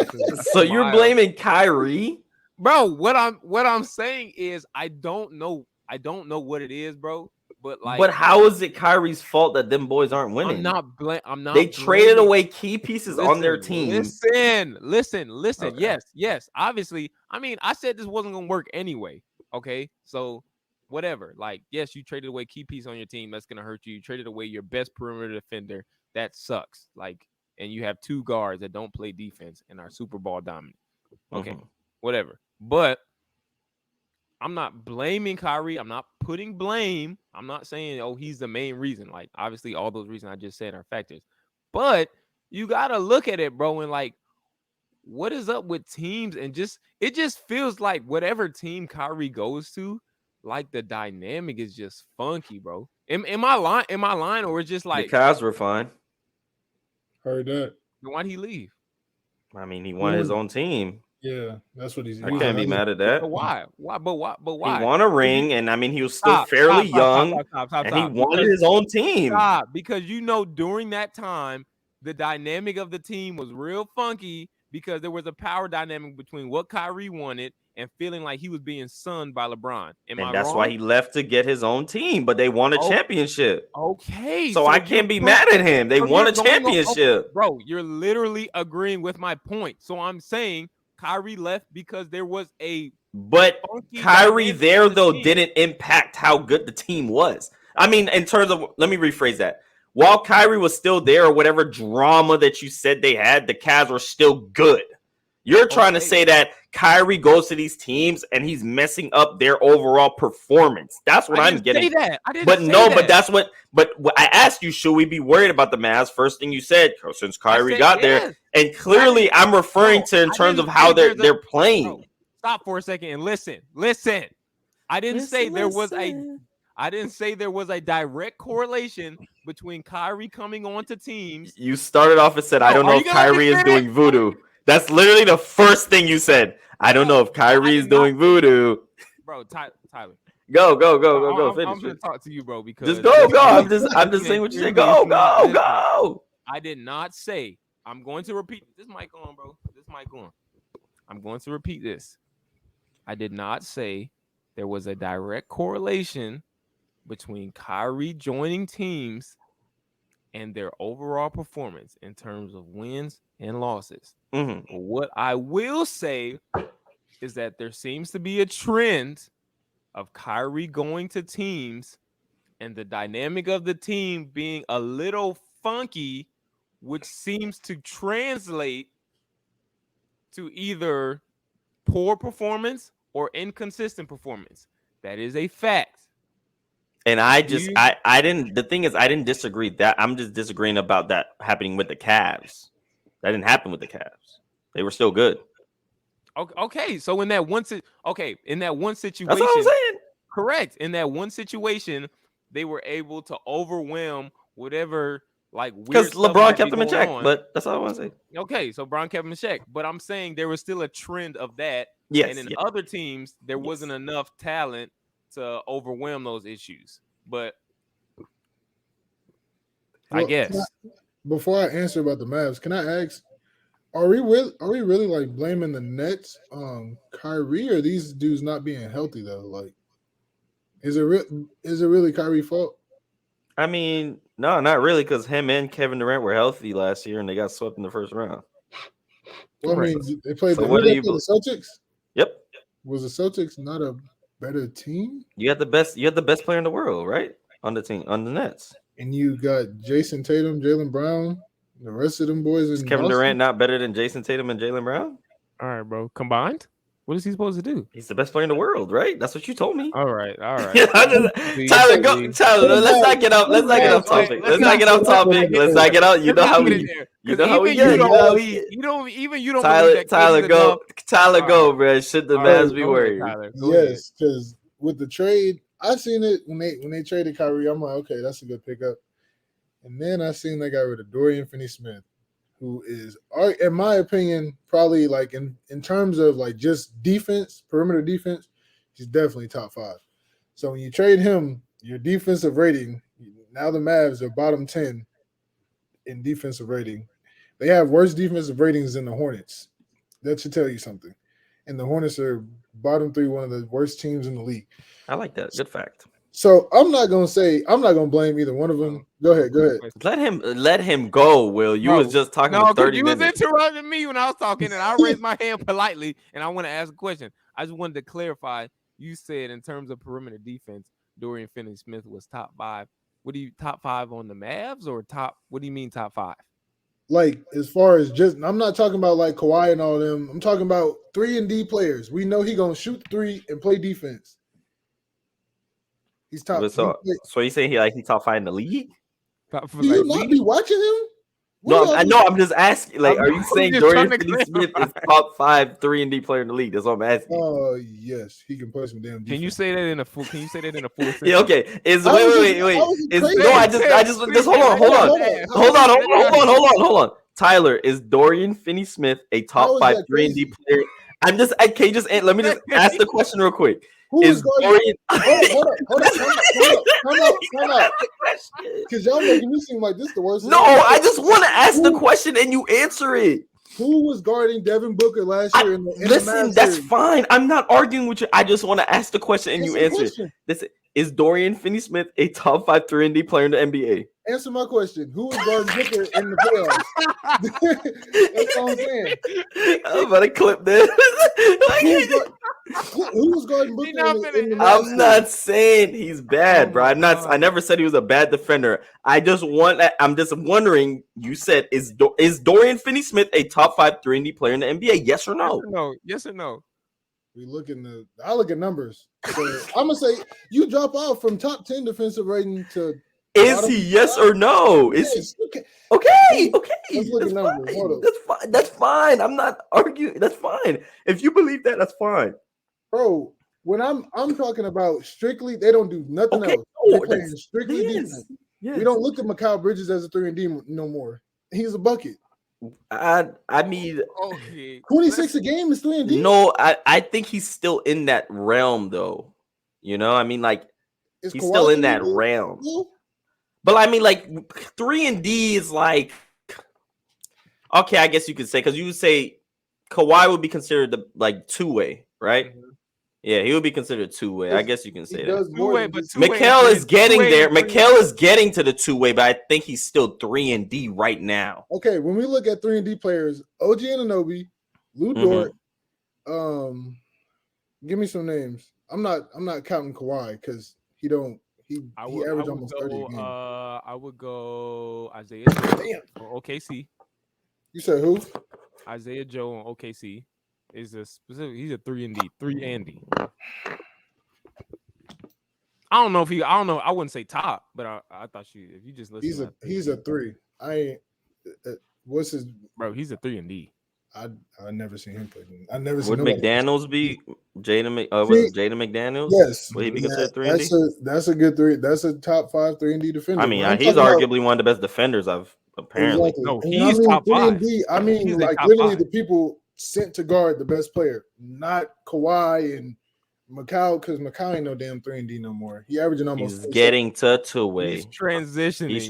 Speaker 1: So you're blaming Kyrie?
Speaker 3: Bro, what I'm saying is I don't know what it is, bro. But
Speaker 1: how is it Kyrie's fault that them boys aren't winning?
Speaker 3: I'm not.
Speaker 1: They traded away key pieces on their team.
Speaker 3: Listen. Okay. Yes. Obviously, I mean, I said this wasn't gonna work anyway. Okay, so whatever. Like, yes, you traded away key piece on your team. That's gonna hurt you. You traded away your best perimeter defender. That sucks. Like, and you have 2 guards that don't play defense and are Super Bowl dominant. Okay, whatever. But I'm not blaming Kyrie. I'm not putting blame. I'm not saying, oh, he's the main reason. Like, obviously, all those reasons I just said are factors. But you gotta look at it, bro, and like, what is up with teams? And it just feels like whatever team Kyrie goes to, like the dynamic is just funky, bro. Am I lying? Am I lying? Or it's just like
Speaker 1: the Cavs were fine.
Speaker 2: Heard that.
Speaker 3: Why'd he leave?
Speaker 1: I mean, he won his own team.
Speaker 2: Yeah, that's what he's.
Speaker 1: I can't be mad at that.
Speaker 3: But why? Why? But why?
Speaker 1: He won a ring, and I mean, he was still fairly young, and he wanted his own team.
Speaker 3: Because during that time, the dynamic of the team was real funky because there was a power dynamic between what Kyrie wanted and feeling like he was being sunned by LeBron. And that's
Speaker 1: why he left to get his own team, but they won a championship.
Speaker 3: Okay.
Speaker 1: So I can't be mad at him. They won a championship.
Speaker 3: Bro, you're literally agreeing with my point. So I'm saying Kyrie left because there was a
Speaker 1: Kyrie there though didn't impact how good the team was. I mean, in terms of, let me rephrase that. While Kyrie was still there or whatever drama that you said they had, the Cavs were still good. You're trying to say that Kyrie goes to these teams and he's messing up their overall performance. That's what I'm getting. But I asked you, should we be worried about the Mavs? First thing you said, since Kyrie got there. And clearly I'm referring to in terms of how they're playing.
Speaker 3: Bro, stop for a second and listen. I didn't say there was a direct correlation between Kyrie coming onto teams.
Speaker 1: You started off and said, I don't know if Kyrie is doing voodoo. That's literally the first thing you said. I don't know if Kyrie is doing voodoo.
Speaker 3: Bro, Tyler.
Speaker 1: Go.
Speaker 3: I'm going to talk to you, bro, because
Speaker 1: just go. I'm just saying what you said. Go.
Speaker 3: I did not say. I'm going to repeat. This mic on, bro. This mic on. I'm going to repeat this. I did not say there was a direct correlation between Kyrie joining teams and their overall performance in terms of wins and losses. What I will say is that there seems to be a trend of Kyrie going to teams and the dynamic of the team being a little funky, which seems to translate to either poor performance or inconsistent performance. That is a fact.
Speaker 1: And I didn't disagree that. I'm just disagreeing about that happening with the Cavs. That didn't happen with the Cavs. They were still good.
Speaker 3: Okay. So in that one situation,
Speaker 1: that's what I'm saying.
Speaker 3: Correct. In that one situation, they were able to overwhelm whatever
Speaker 1: because LeBron kept them in check. But that's all I want to say.
Speaker 3: Okay, so LeBron kept them in check. But I'm saying there was still a trend of that.
Speaker 1: Yes.
Speaker 3: And in other teams, there wasn't enough talent to overwhelm those issues. But I guess
Speaker 2: before I answer about the Mavs, can I ask, are we really like blaming the Nets on Kyrie, or these dudes not being healthy though? Like, is it really Kyrie's fault?
Speaker 1: I mean, no, not really, because him and Kevin Durant were healthy last year and they got swept in the first round.
Speaker 2: Well, I mean, they played the Celtics.
Speaker 1: Yep.
Speaker 2: Was the Celtics not a better team?
Speaker 1: You had the best player in the world, right? On the team, on the Nets.
Speaker 2: And you got Jason Tatum, Jaylen Brown, the rest of them boys.
Speaker 1: Is Kevin Durant not better than Jason Tatum and Jaylen Brown?
Speaker 3: All right, bro. Combined? What is he supposed to do?
Speaker 1: He's the best player in the world, right? That's what you told me.
Speaker 3: All right.
Speaker 1: Tyler, let's not get off topic. Let's not get off topic. You know how we get. Tyler, go, bro. Should the Mavs be worried?
Speaker 2: Yes, because with the trade, I seen it when they traded Kyrie. I'm like, okay, that's a good pickup. And then I seen they got rid of Dorian Finney-Smith, who is, in my opinion, probably like in terms of like just defense, perimeter defense, he's definitely top 5. So when you trade him, your defensive rating, now the Mavs are bottom 10 in defensive rating. They have worse defensive ratings than the Hornets. That should tell you something. And the Hornets are bottom 3, one of the worst teams in the league.
Speaker 1: I like that. Good fact.
Speaker 2: So I'm not gonna blame either one of them. Go ahead.
Speaker 1: Let him go, Will. You was just talking for 30 minutes.
Speaker 3: You was interrupting me when I was talking, and I raised my hand politely, and I want to ask a question. I just wanted to clarify. you said in terms of perimeter defense, Dorian Finney-Smith was top 5. What do you top 5 on the Mavs or top? What do you mean top 5?
Speaker 2: Like as far as just, I'm not talking about like Kawhi and all them. I'm talking about 3-and-D players. We know he gonna shoot 3 and play defense. He's top.
Speaker 1: So you saying he's top 5 in the league?
Speaker 2: Do you not be watching him?
Speaker 1: No, I know. I'm just asking. Like, are you saying Dorian Finney-Smith is top 5 3-and-D player in the league? That's what I'm asking.
Speaker 2: Oh yes, he can play some damn defense.
Speaker 3: Can you say that in a full? Can you say that in a full sentence?
Speaker 1: Yeah, okay. Wait. I just hold on. Tyler, is Dorian Finney-Smith a top 5 3-and-D player? Can you just let me just ask the question real quick.
Speaker 2: Who is Dorian? Hold up. Because y'all making me seem like this is the worst.
Speaker 1: No, I just want to ask the question and you answer it.
Speaker 2: Who was guarding Devin Booker last year?
Speaker 1: Listen, that's fine. I'm not arguing with you. I just want to ask the question and you answer it. Listen, is Dorian Finney-Smith a top 5 3-and-D player in the NBA?
Speaker 2: Answer my question. Who was guarding Booker in the playoffs? That's what I'm saying.
Speaker 1: I'm about to clip this.
Speaker 2: Who was guarding Booker in the
Speaker 1: I'm not saying he's bad, bro. I never said he was a bad defender. I'm just wondering. You said is Dorian Finney-Smith a top 5 3-and-D player in the NBA? Yes or no?
Speaker 3: Yes or no?
Speaker 2: I look at numbers. So I'm gonna say you drop off from top 10 defensive rating to.
Speaker 1: Is he yes or no? Is he okay?
Speaker 2: Let's look at numbers.
Speaker 1: That's fine. I'm not arguing. That's fine. If you believe that, that's fine.
Speaker 2: Bro, when I'm talking about strictly, they don't do nothing else. They're playing strictly defense. Yes. We don't look at Mikal Bridges as a 3-and-D no more. He's a bucket.
Speaker 1: I mean,
Speaker 2: 26 a game is 3-and-D.
Speaker 1: No, I think he's still in that realm, though. You know, I mean, like he's still in that realm. Yeah. But I mean, like 3-and-D is like, okay, I guess you could say, because you would say Kawhi would be considered the like 2-way, right? Mm-hmm. Yeah, he would be considered 2-way. I guess you can say that. Mikal is getting there. Mikal is getting to the 2-way, but I think he's still 3-and-D right now.
Speaker 2: Okay, when we look at 3-and-D players, OG Anunoby, Lou Dort, give me some names. I'm not counting Kawhi because he averaged almost 30 a game.
Speaker 3: I would go Isaiah Joe on OKC.
Speaker 2: You said who?
Speaker 3: Isaiah Joe on OKC is a specific. He's a 3-and-D. I don't know. I wouldn't say top, but I thought if you just listen.
Speaker 2: He's a 3. What's his
Speaker 3: bro? He's a 3-and-D.
Speaker 2: I never seen him play. I never seen.
Speaker 1: Would McDaniels be Jaden McDaniels?
Speaker 2: Yes.
Speaker 1: Would he be considered 3-and-D?
Speaker 2: That's a good 3. That's a top 5 3-and-D defender.
Speaker 1: I mean, he's arguably one of the best defenders I've apparently.
Speaker 2: Exactly.
Speaker 3: No, he's top 5.
Speaker 2: 3-and-D. I mean, like literally the people sent to guard the best player, not Kawhi and Mikal, because Mikal ain't no damn 3-and-D no more. He averaging almost.
Speaker 1: He's getting to 2-way.
Speaker 3: He's transitioning.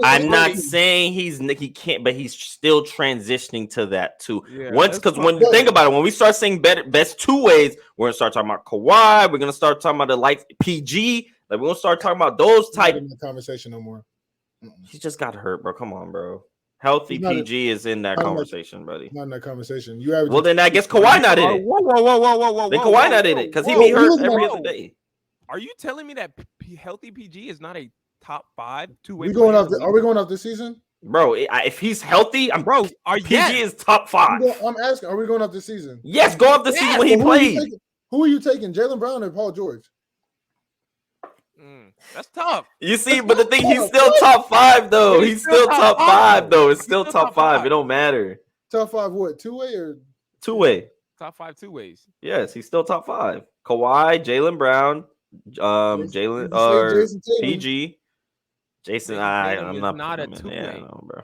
Speaker 1: I'm not saying he can't, but he's still transitioning to that too. Yeah, because when you think about it, when we start saying best 2-ways, we're gonna start talking about Kawhi. We're gonna start talking about the like PG. Like we're gonna start talking about those type.
Speaker 2: In the conversation no more.
Speaker 1: He just got hurt, bro. Come on, bro. Healthy PG is in that conversation, buddy.
Speaker 2: Not in that conversation.
Speaker 1: Well, then I guess Kawhi not in it.
Speaker 3: Whoa.
Speaker 1: Then Kawhi not in it because he be hurt every other day.
Speaker 3: Are you telling me that healthy PG is not a top 5 2-way?
Speaker 2: Are we going off this season,
Speaker 1: bro? If he's healthy, PG is top 5.
Speaker 2: I'm asking, are we going off this season?
Speaker 1: Yes, go off the season when he played.
Speaker 2: Who are you taking, Jaylen Brown or Paul George?
Speaker 3: That's tough.
Speaker 1: You see, but the thing, he's still top 5 though. He's still top 5 though. It's still top 5. It don't matter.
Speaker 2: Top 5 what? 2-way or
Speaker 1: 2-way?
Speaker 3: Top 5 2-ways.
Speaker 1: Yes, he's still top 5. Kawhi, Jaylen Brown, Jalen or PG. Jason, I'm not
Speaker 3: a 2-way,
Speaker 1: bro.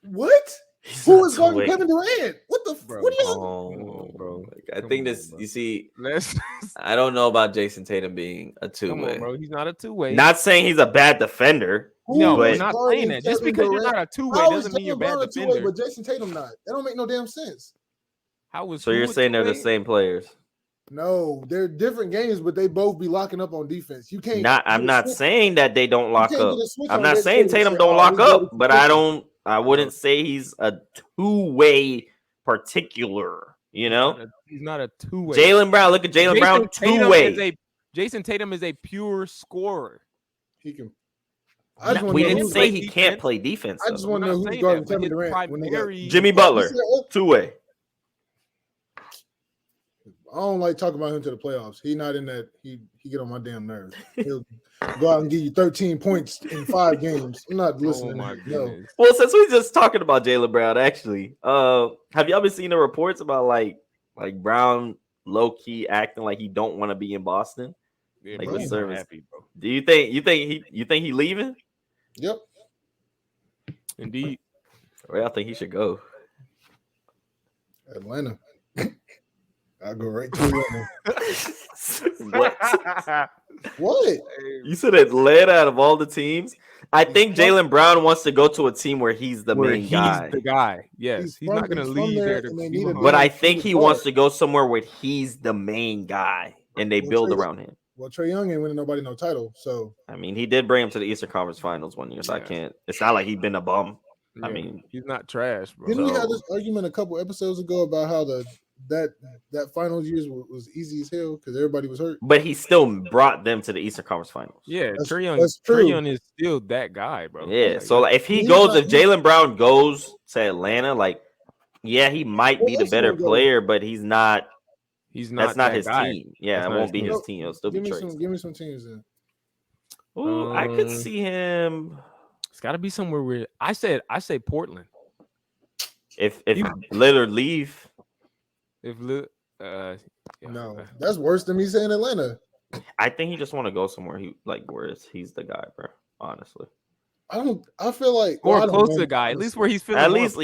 Speaker 2: What? Who is guarding Kevin Durant? What the? What are
Speaker 1: you? Bro. I think this. You see, I don't know about Jason Tatum being a 2-way.
Speaker 3: Bro, he's not a 2-way.
Speaker 1: Not saying he's a bad defender.
Speaker 3: No, I'm not saying that. Just because you're not a 2-way doesn't mean you're a bad defender.
Speaker 2: But Jason Tatum not. That don't make no damn sense.
Speaker 1: So you're saying they're the same players?
Speaker 2: No, they're different games, but they both be locking up on defense. You can't.
Speaker 1: I'm not saying that they don't lock up. I'm not saying Tatum don't lock up, but I wouldn't say he's a 2-way particular. You know,
Speaker 3: he's not a two-way.
Speaker 1: Jaylen Brown. Look at Jaylen Brown, two-way.
Speaker 3: Jason Tatum is a pure scorer.
Speaker 2: He can.
Speaker 1: We didn't say he can't play defense.
Speaker 2: I just want to know who's guarding Kevin Durant.
Speaker 1: Jimmy Butler, two-way.
Speaker 2: I don't like talking about him to the playoffs. He not in that. He get on my damn nerves. He'll go out and give you 13 points in 5 games. I'm not listening.
Speaker 3: Oh my goodness.
Speaker 1: Well, since we're just talking about Jaylen Brown, actually, have y'all been seeing the reports about like Brown low key acting like he don't want to be in Boston?
Speaker 3: Yeah,
Speaker 1: like
Speaker 3: bro,
Speaker 1: with service.
Speaker 3: Happy, bro.
Speaker 1: Do you think he leaving?
Speaker 2: Yep.
Speaker 3: Indeed.
Speaker 1: Well, I think he should go.
Speaker 2: Atlanta. I'll go right to Atlanta. What?
Speaker 1: You said Atlanta out of all the teams? I think Jaylen Brown wants to go to a team where he's the main guy.
Speaker 3: He's the guy. Yes. He's not going to leave there.
Speaker 1: But I think he wants to go somewhere where he's the main guy and they build around him.
Speaker 2: Well, Trae Young ain't winning nobody no title, so
Speaker 1: I mean, he did bring him to the Eastern Conference Finals one year, so I can't. It's not like he's been a bum.
Speaker 3: Yeah,
Speaker 1: I mean,
Speaker 3: he's not trash, bro.
Speaker 2: Didn't we have this argument a couple episodes ago about how that finals years was easy as hell because everybody was hurt?
Speaker 1: But he still brought them to the Eastern Conference Finals.
Speaker 3: Yeah, Trae Young is still that guy, bro.
Speaker 1: Yeah, so like, if Jaylen Brown goes to Atlanta, like, yeah, he might be the better player, but he's not. That's not his team. Yeah, it won't be his team. It'll still be Trae's.
Speaker 2: Give me some teams then.
Speaker 1: Ooh, I could see him.
Speaker 3: It's got to be somewhere where I say Portland.
Speaker 1: If Lillard leave,
Speaker 2: no, that's worse than me saying Atlanta.
Speaker 1: I think he just want to go somewhere he's the guy, bro. Honestly,
Speaker 2: I feel like
Speaker 3: close to the guy. At least where he's feeling.
Speaker 1: At least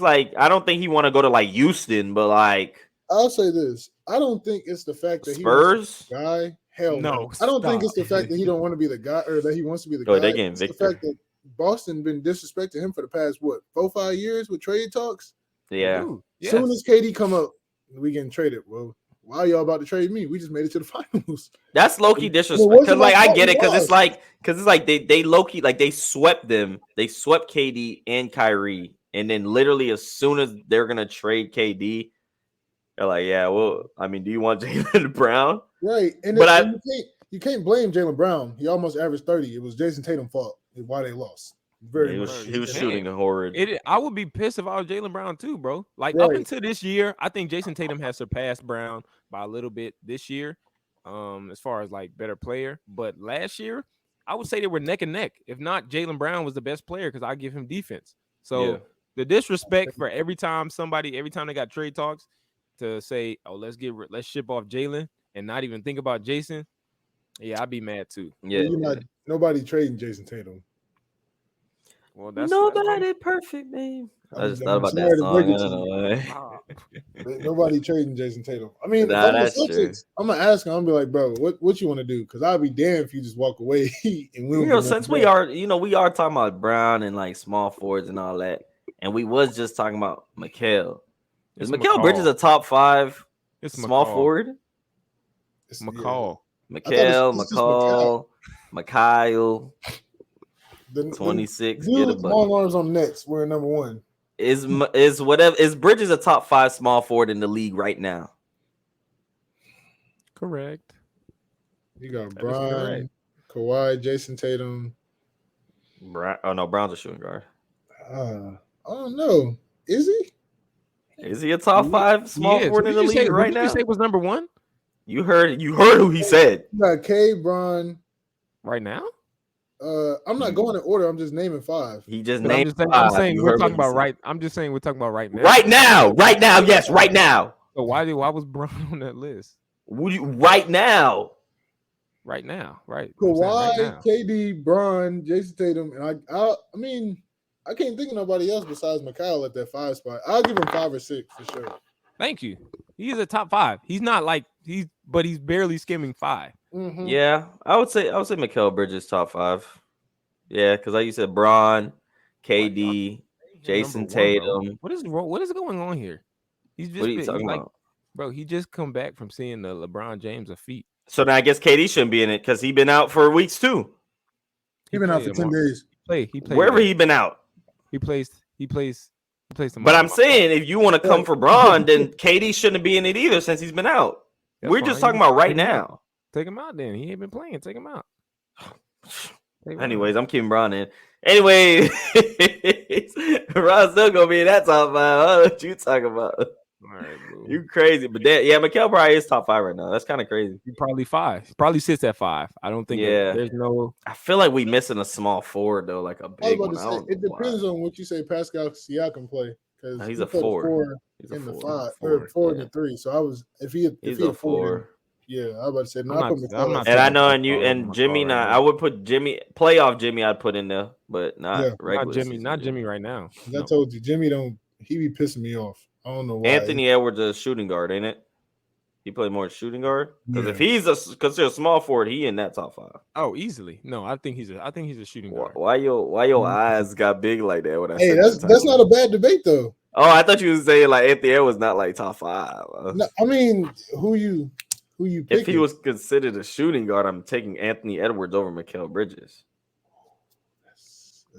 Speaker 1: like I don't think he want to go to like Houston, but like
Speaker 2: I'll say this: I don't think it's the fact that
Speaker 1: Spurs
Speaker 2: he guy. Hell no, I don't think it's the fact that he don't want to be the guy or that he wants to be the guy.
Speaker 1: They getting
Speaker 2: it's
Speaker 1: Victor.
Speaker 2: The fact that Boston been disrespecting him for the past 4-5 years with trade talks.
Speaker 1: Yeah.
Speaker 2: Yes. Soon as KD come up, we getting traded. Well, why are y'all about to trade me? We just made it to the finals.
Speaker 1: That's low key disrespect. Because like I get it, because it's like they low key like they swept them. They swept KD and Kyrie, and then literally as soon as they're gonna trade KD, they're like, yeah, well, I mean, do you want Jaylen Brown?
Speaker 2: Right, you can't blame Jaylen Brown. He almost averaged 30. It was Jason Tatum's fault why they lost.
Speaker 1: He was shooting horrid.
Speaker 3: I would be pissed if I was Jaylen Brown too, bro. Like up until this year, I think Jason Tatum has surpassed Brown by a little bit this year, as far as like better player. But last year, I would say they were neck and neck. If not, Jaylen Brown was the best player because I give him defense. So the disrespect for every time they got trade talks to say, oh, let's ship off Jaylen and not even think about Jason. Yeah, I'd be mad too.
Speaker 1: Yeah,
Speaker 2: nobody trading Jason Tatum.
Speaker 3: Well, that's
Speaker 1: nobody perfect, man. I just thought about that song.
Speaker 2: Nobody trading Jason Tatum. I mean,
Speaker 1: that's true.
Speaker 2: I'm gonna ask him. I'm gonna be like, bro, what you want to do? Because I'll be damned if you just walk away. And
Speaker 1: since we are talking about Brown and like small forwards and all that, and we was just talking about Mikal. Is Mikal Bridges a top 5 small forward?
Speaker 3: It's McCall.
Speaker 1: Mikal. 26.
Speaker 2: Dude with long arms on nets. We're number 1.
Speaker 1: Is Bridges a top 5 small forward in the league right now?
Speaker 3: Correct.
Speaker 2: You got Brian, Kawhi, Jason Tatum.
Speaker 1: Brown's a shooting guard.
Speaker 2: I don't know. Is he?
Speaker 1: Is he a top 5 small forward in the league right now?
Speaker 3: Did you say was number 1?
Speaker 1: You heard who he said.
Speaker 2: You got K, Bron.
Speaker 3: Right now?
Speaker 2: I'm not going in order. I'm just naming 5.
Speaker 1: He just named 5.
Speaker 3: I'm saying we're talking about right. I'm just saying we're talking about right now.
Speaker 1: Right now. Yes, right now.
Speaker 3: So why was Brown on that list?
Speaker 1: Right now.
Speaker 3: Right now, right.
Speaker 2: Kawhi, KD, Bron, Jason Tatum, and I mean, I can't think of nobody else besides Mikal at that 5 spot. I'll give him 5 or 6 for sure.
Speaker 3: Thank you. He's a top 5. He's not like but he's barely skimming 5.
Speaker 2: Mm-hmm.
Speaker 1: Yeah, I would say Mikal Bridges top 5. Yeah, because like you said, Bron, KD, Jason Tatum.
Speaker 3: What is going on here? He's just
Speaker 1: what are you talking about?
Speaker 3: Bro, he just come back from seeing the LeBron James feet.
Speaker 1: So now I guess KD shouldn't be in it because he's been out for weeks too.
Speaker 2: He's been out for 10 days.
Speaker 3: He played
Speaker 1: wherever he been out.
Speaker 3: He plays
Speaker 1: But I'm saying if you want to come for Bron, then KD shouldn't be in it either since he's been out. We're just talking about right now.
Speaker 3: Take him out then. He ain't been playing. Take him out.
Speaker 1: Anyways, I'm keeping Bron in. Anyway, Ron's still gonna be in that top 5. I don't know what you talking about.
Speaker 3: All right, bro.
Speaker 1: You crazy, but Mikal probably is top 5 right now. That's kind of crazy.
Speaker 3: He probably 5. He probably sits at 5. I don't think. There's no.
Speaker 1: I feel like we missing a small forward though, like a big one.
Speaker 2: It depends on what you say. Pascal Siakam play because
Speaker 1: he's a 4.
Speaker 2: He's in the 5 or 4 in the 3. So if he's a 4. Yeah, I was about to say
Speaker 1: I know, and Jimmy. I would put Jimmy playoff Jimmy. I'd put in there, but not regular.
Speaker 3: Not Jimmy right now.
Speaker 2: I told you, Jimmy he be pissing me off. I don't know why.
Speaker 1: Anthony Edwards is a shooting guard, ain't it? He play more shooting guard because if he's considered a small forward, he in that top 5.
Speaker 3: Oh, easily. No, I think he's a shooting guard.
Speaker 1: Why your eyes got big like that? When I
Speaker 2: that's not a bad debate though.
Speaker 1: Oh, I thought you was saying like Anthony Edwards not like top 5.
Speaker 2: No, I mean who you picking?
Speaker 1: If he was considered a shooting guard, I'm taking Anthony Edwards over Mikal Bridges.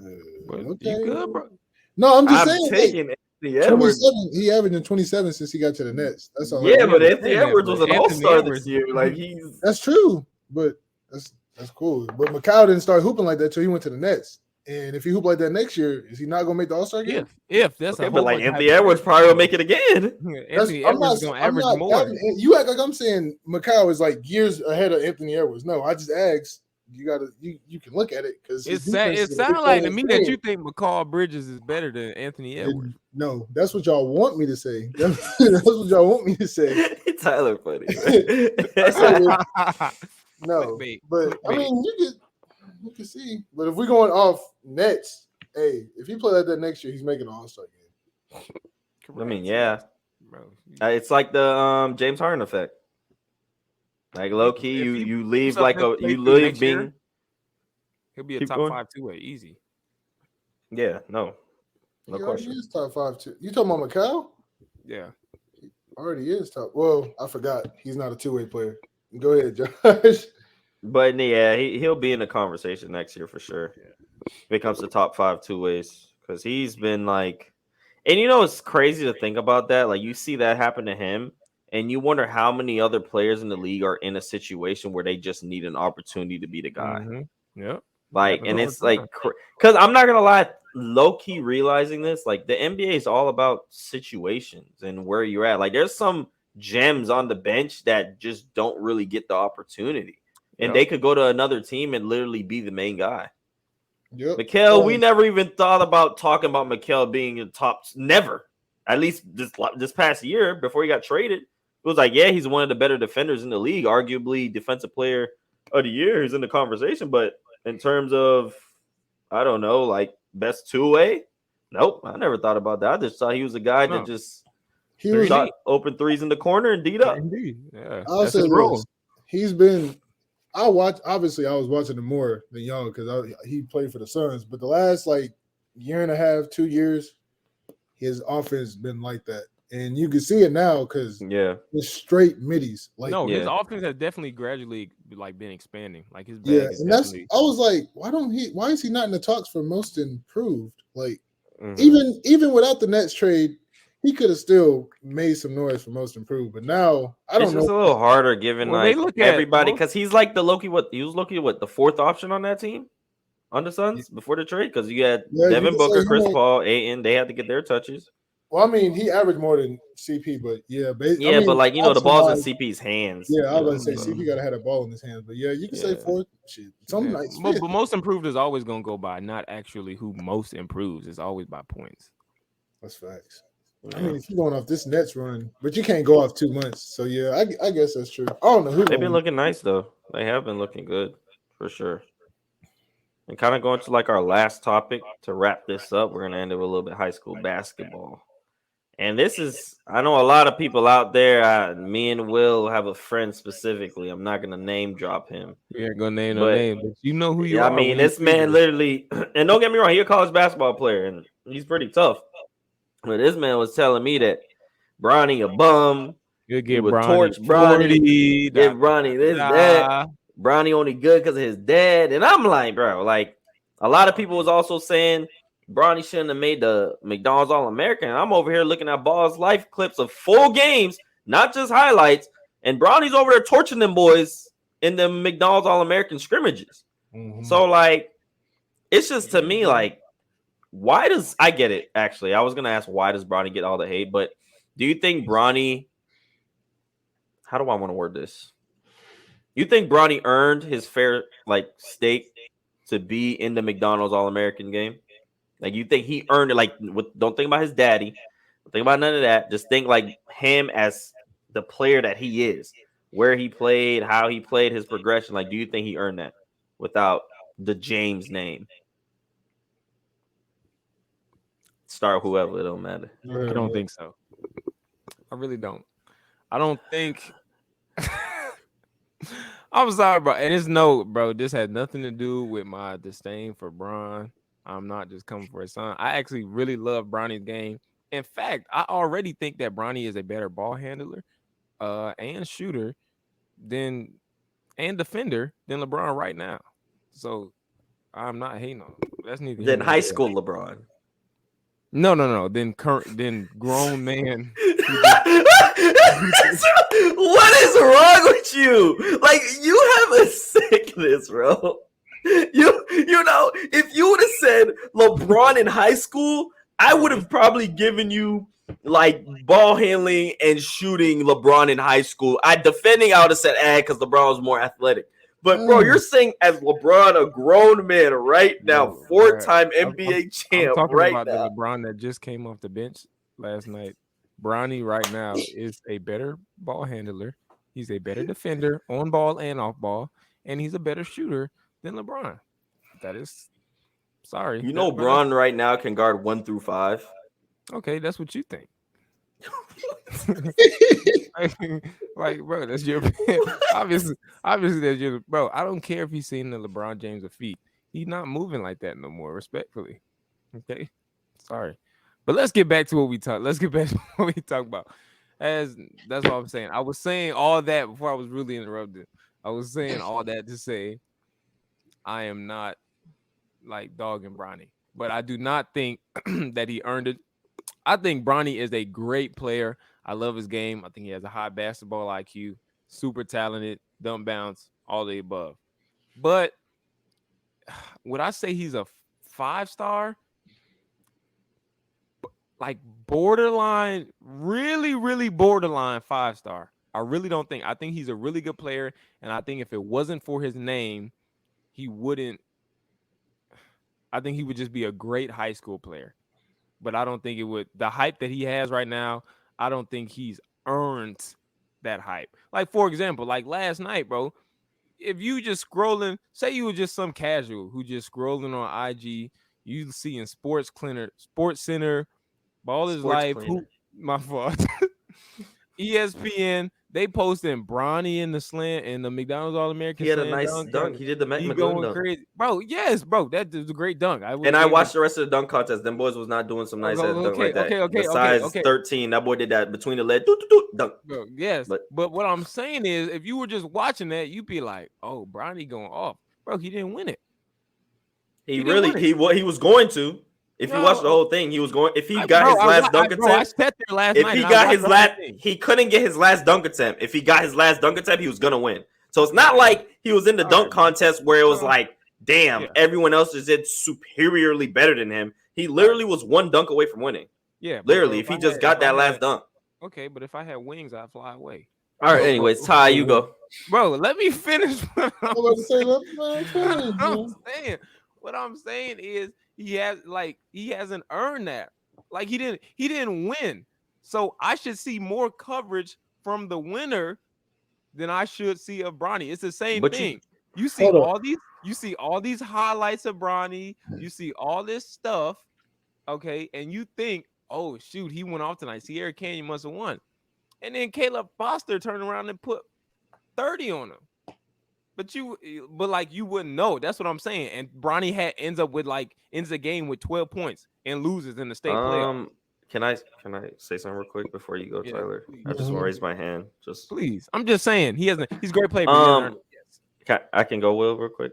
Speaker 2: Okay.
Speaker 3: You good, bro?
Speaker 2: No, I'm just saying.
Speaker 1: Taking Anthony Edwards.
Speaker 2: He averaging 27 since he got to the Nets. That's all.
Speaker 1: Yeah, but Anthony Edwards was an all-star this year. Like
Speaker 2: that's true, but that's cool. But Mikal didn't start hooping like that until he went to the Nets. And if he hoop like that next year, is he not gonna make the All-Star game?
Speaker 3: If that's
Speaker 1: but like Anthony Edwards probably will make it again.
Speaker 3: Anthony Edwards gonna average more.
Speaker 2: You act like I'm saying Mikal is like years ahead of Anthony Edwards. No, I just asked. You can look at it because
Speaker 3: it sounds like to me that you think Mikal Bridges is better than Anthony Edwards.
Speaker 2: No, that's what y'all want me to say. That's what y'all want me to say.
Speaker 1: Tyler funny.
Speaker 2: No, but I mean you can see. But if we're going off Nets, hey, if he play like that next year, he's making an All-Star game.
Speaker 1: I mean, yeah, bro. It's like the James Harden effect. Like low key, you leave being.
Speaker 3: He'll be a top 5 2-way easy.
Speaker 1: Yeah, no question.
Speaker 2: He is top 5 too. You talking about Mikal?
Speaker 3: Yeah,
Speaker 2: he already is top. Well, I forgot he's not a 2-way player. Go ahead, Josh.
Speaker 1: But yeah, he'll be in the conversation next year for sure. If it comes to top 5 2-ways, because he's been like, and it's crazy to think about that. Like you see that happen to him, and you wonder how many other players in the league are in a situation where they just need an opportunity to be the guy.
Speaker 3: Mm-hmm. Yeah.
Speaker 1: Like, and it's like, because I'm not gonna lie, low key realizing this, like the NBA is all about situations and where you're at. Like, there's some gems on the bench that just don't really get the opportunity. And they could go to another team and literally be the main guy.
Speaker 2: Yep.
Speaker 1: Mikal, we never even thought about talking about Mikal being in top. Never. At least this past year before he got traded. It was like, yeah, he's one of the better defenders in the league. Arguably defensive player of the year. He's in the conversation. But in terms of, I don't know, like best 2-way, nope. I never thought about that. I just thought he was a guy that just shot open threes in the corner and D'd up.
Speaker 3: Indeed. Yeah.
Speaker 2: I'll say this. He's been – I was watching him more than y'all because he played for the Suns. But the last year and a half, 2 years, his offense been like that, and you can see it now because it's straight middies.
Speaker 3: His offense has definitely gradually been expanding. Like his bag is
Speaker 2: and that's I was like, why is he not in the talks for most improved? Like even without the Nets trade, he could have still made some noise for most improved, but now I don't know.
Speaker 1: It's a little harder given everybody because he's like the Loki. He was the 4th option on that team on the Suns before the trade because you had Devin Booker, Chris Paul, Ayton. They had to get their touches.
Speaker 2: Well, I mean, he averaged more than CP, but
Speaker 1: the ball's in CP's hands.
Speaker 2: Yeah, I was gonna say CP gotta have a ball in his hands, but you can say 4th. Shit, some nights.
Speaker 3: But most improved is always gonna go by not actually who most improves. It's always by points.
Speaker 2: That's facts. I mean, if you're going off this Nets run, but you can't go off 2 months. So, yeah, I guess that's true. I don't know who.
Speaker 1: They've been looking nice, though. They have been looking good, for sure. And kind of going to, our last topic to wrap this up. We're going to end it with a little bit high school basketball. And this is, I know a lot of people out there, me and Will have a friend specifically. I'm not going to name drop him.
Speaker 3: You ain't going to name no name, but you know who you are.
Speaker 1: I mean, this man literally, and don't get me wrong, he's a college basketball player, and he's pretty tough. But this man was telling me that Bronny a bum.
Speaker 3: You get
Speaker 1: Bronny torch Bronny. Give Bronny this, that. Bronny only good because of his dad. And I'm like, bro, a lot of people was also saying Bronny shouldn't have made the McDonald's All-American. I'm over here looking at Ball's life clips of full games, not just highlights. And Bronny's over there torching them boys in the McDonald's All-American scrimmages. Mm-hmm. So, like, it's just to me, like, why does I get it? Actually, I was gonna ask why does Bronny get all the hate, but do you think Bronny? How do I want to word this? You think Bronny earned his fair like stake to be in the McDonald's All-American game? Like, you think he earned it? Like, don't think about his daddy. Don't think about none of that. Just think like him as the player that he is, where he played, how he played, his progression. Like, do you think he earned that without the James name? Start whoever, it don't matter.
Speaker 3: I don't think so. I really don't. I don't think. I'm sorry, bro. And it's bro. This had nothing to do with my disdain for Bron. I'm not just coming for his son. I actually really love Bronny's game. In fact, I already think that Bronny is a better ball handler, and shooter and defender than LeBron right now. So I'm not hating on him. That's neither.
Speaker 1: Than high school LeBron.
Speaker 3: No. Then grown man.
Speaker 1: What is wrong with you? Like, you have a sickness, bro. You know, if you would have said LeBron in high school, I would have probably given you like ball handling and shooting LeBron in high school. I would have said because LeBron was more athletic. But bro, you're saying as LeBron, a grown man right now, four-time NBA champ
Speaker 3: I'm talking
Speaker 1: right
Speaker 3: about
Speaker 1: now.
Speaker 3: The LeBron that just came off the bench last night. Bronny right now is a better ball handler. He's a better defender on ball and off ball, and he's a better shooter than LeBron. That is sorry.
Speaker 1: You know, Bron right now can guard 1 through 5.
Speaker 3: Okay, that's what you think. like, bro, that's your obviously that's your bro. I don't care if he's seen the LeBron James of feet. He's not moving like that no more, respectfully. Okay. Sorry. But let's get back to what we talk. Let's get back to what we talk about. That's what I'm saying. I was saying all that before I was really interrupted. I was saying all that to say I am not like dogging Bronny, but I do not think that he earned it. I think Bronny is a great player. I love his game. I think he has a high basketball IQ, super talented, dumb bounce, all the above. But would I say he's a 5-star? Like borderline, really, really borderline 5-star. I really don't think. I think he's a really good player, and I think if it wasn't for his name, he wouldn't. I think he would just be a great high school player. But I don't think it would. The hype that he has right now, I don't think he's earned that hype. Like, for example, like last night, bro, if you just scrolling, say you were just some casual who just scrolling on IG, you see in Sports Center, all his life, my fault. ESPN, they posting Bronny in the slant and the McDonald's All-American.
Speaker 1: He had a nice dunk. He did the McMillan dunk.
Speaker 3: Crazy. Bro, yes, bro. That was a great dunk.
Speaker 1: I watched the rest of the dunk contest. Them boys was not doing some nice dunk like that.
Speaker 3: Okay,
Speaker 1: size 13, that boy did that between the leg. Dunk.
Speaker 3: Bro, yes. But what I'm saying is, if you were just watching that, you'd be like, oh, Bronny going off. Bro, he didn't win it.
Speaker 1: He was going to. If you watch the whole thing, he was going. If he got his last dunk attempt, I sat there last night. If he got his last, he couldn't get his last dunk attempt. If he got his last dunk attempt, he was gonna win. So it's not like he was in the dunk contest where it was like, damn, everyone else is superiorly better than him. He literally was one dunk away from winning.
Speaker 3: Yeah,
Speaker 1: literally. If he just got that last dunk.
Speaker 3: Okay, but if I had wings, I'd fly away.
Speaker 1: All right. Anyways, Ty, you go,
Speaker 3: bro. Let me finish. What I'm saying is. He hasn't earned that. Like he didn't win. So I should see more coverage from the winner than I should see of Bronny. It's the same thing. You see all these highlights of Bronny, you see all this stuff, okay, and you think, oh shoot, he went off tonight. Sierra Canyon must have won. And then Caleb Foster turned around and put 30 on him. But you wouldn't know. That's what I'm saying. And Bronny ends the game with 12 points and loses in the state playoff.
Speaker 1: Can I say something real quick before you go, Tyler? Please. I just want to raise my hand. Just
Speaker 3: please. I'm just saying he's a great player.
Speaker 1: I can go real quick.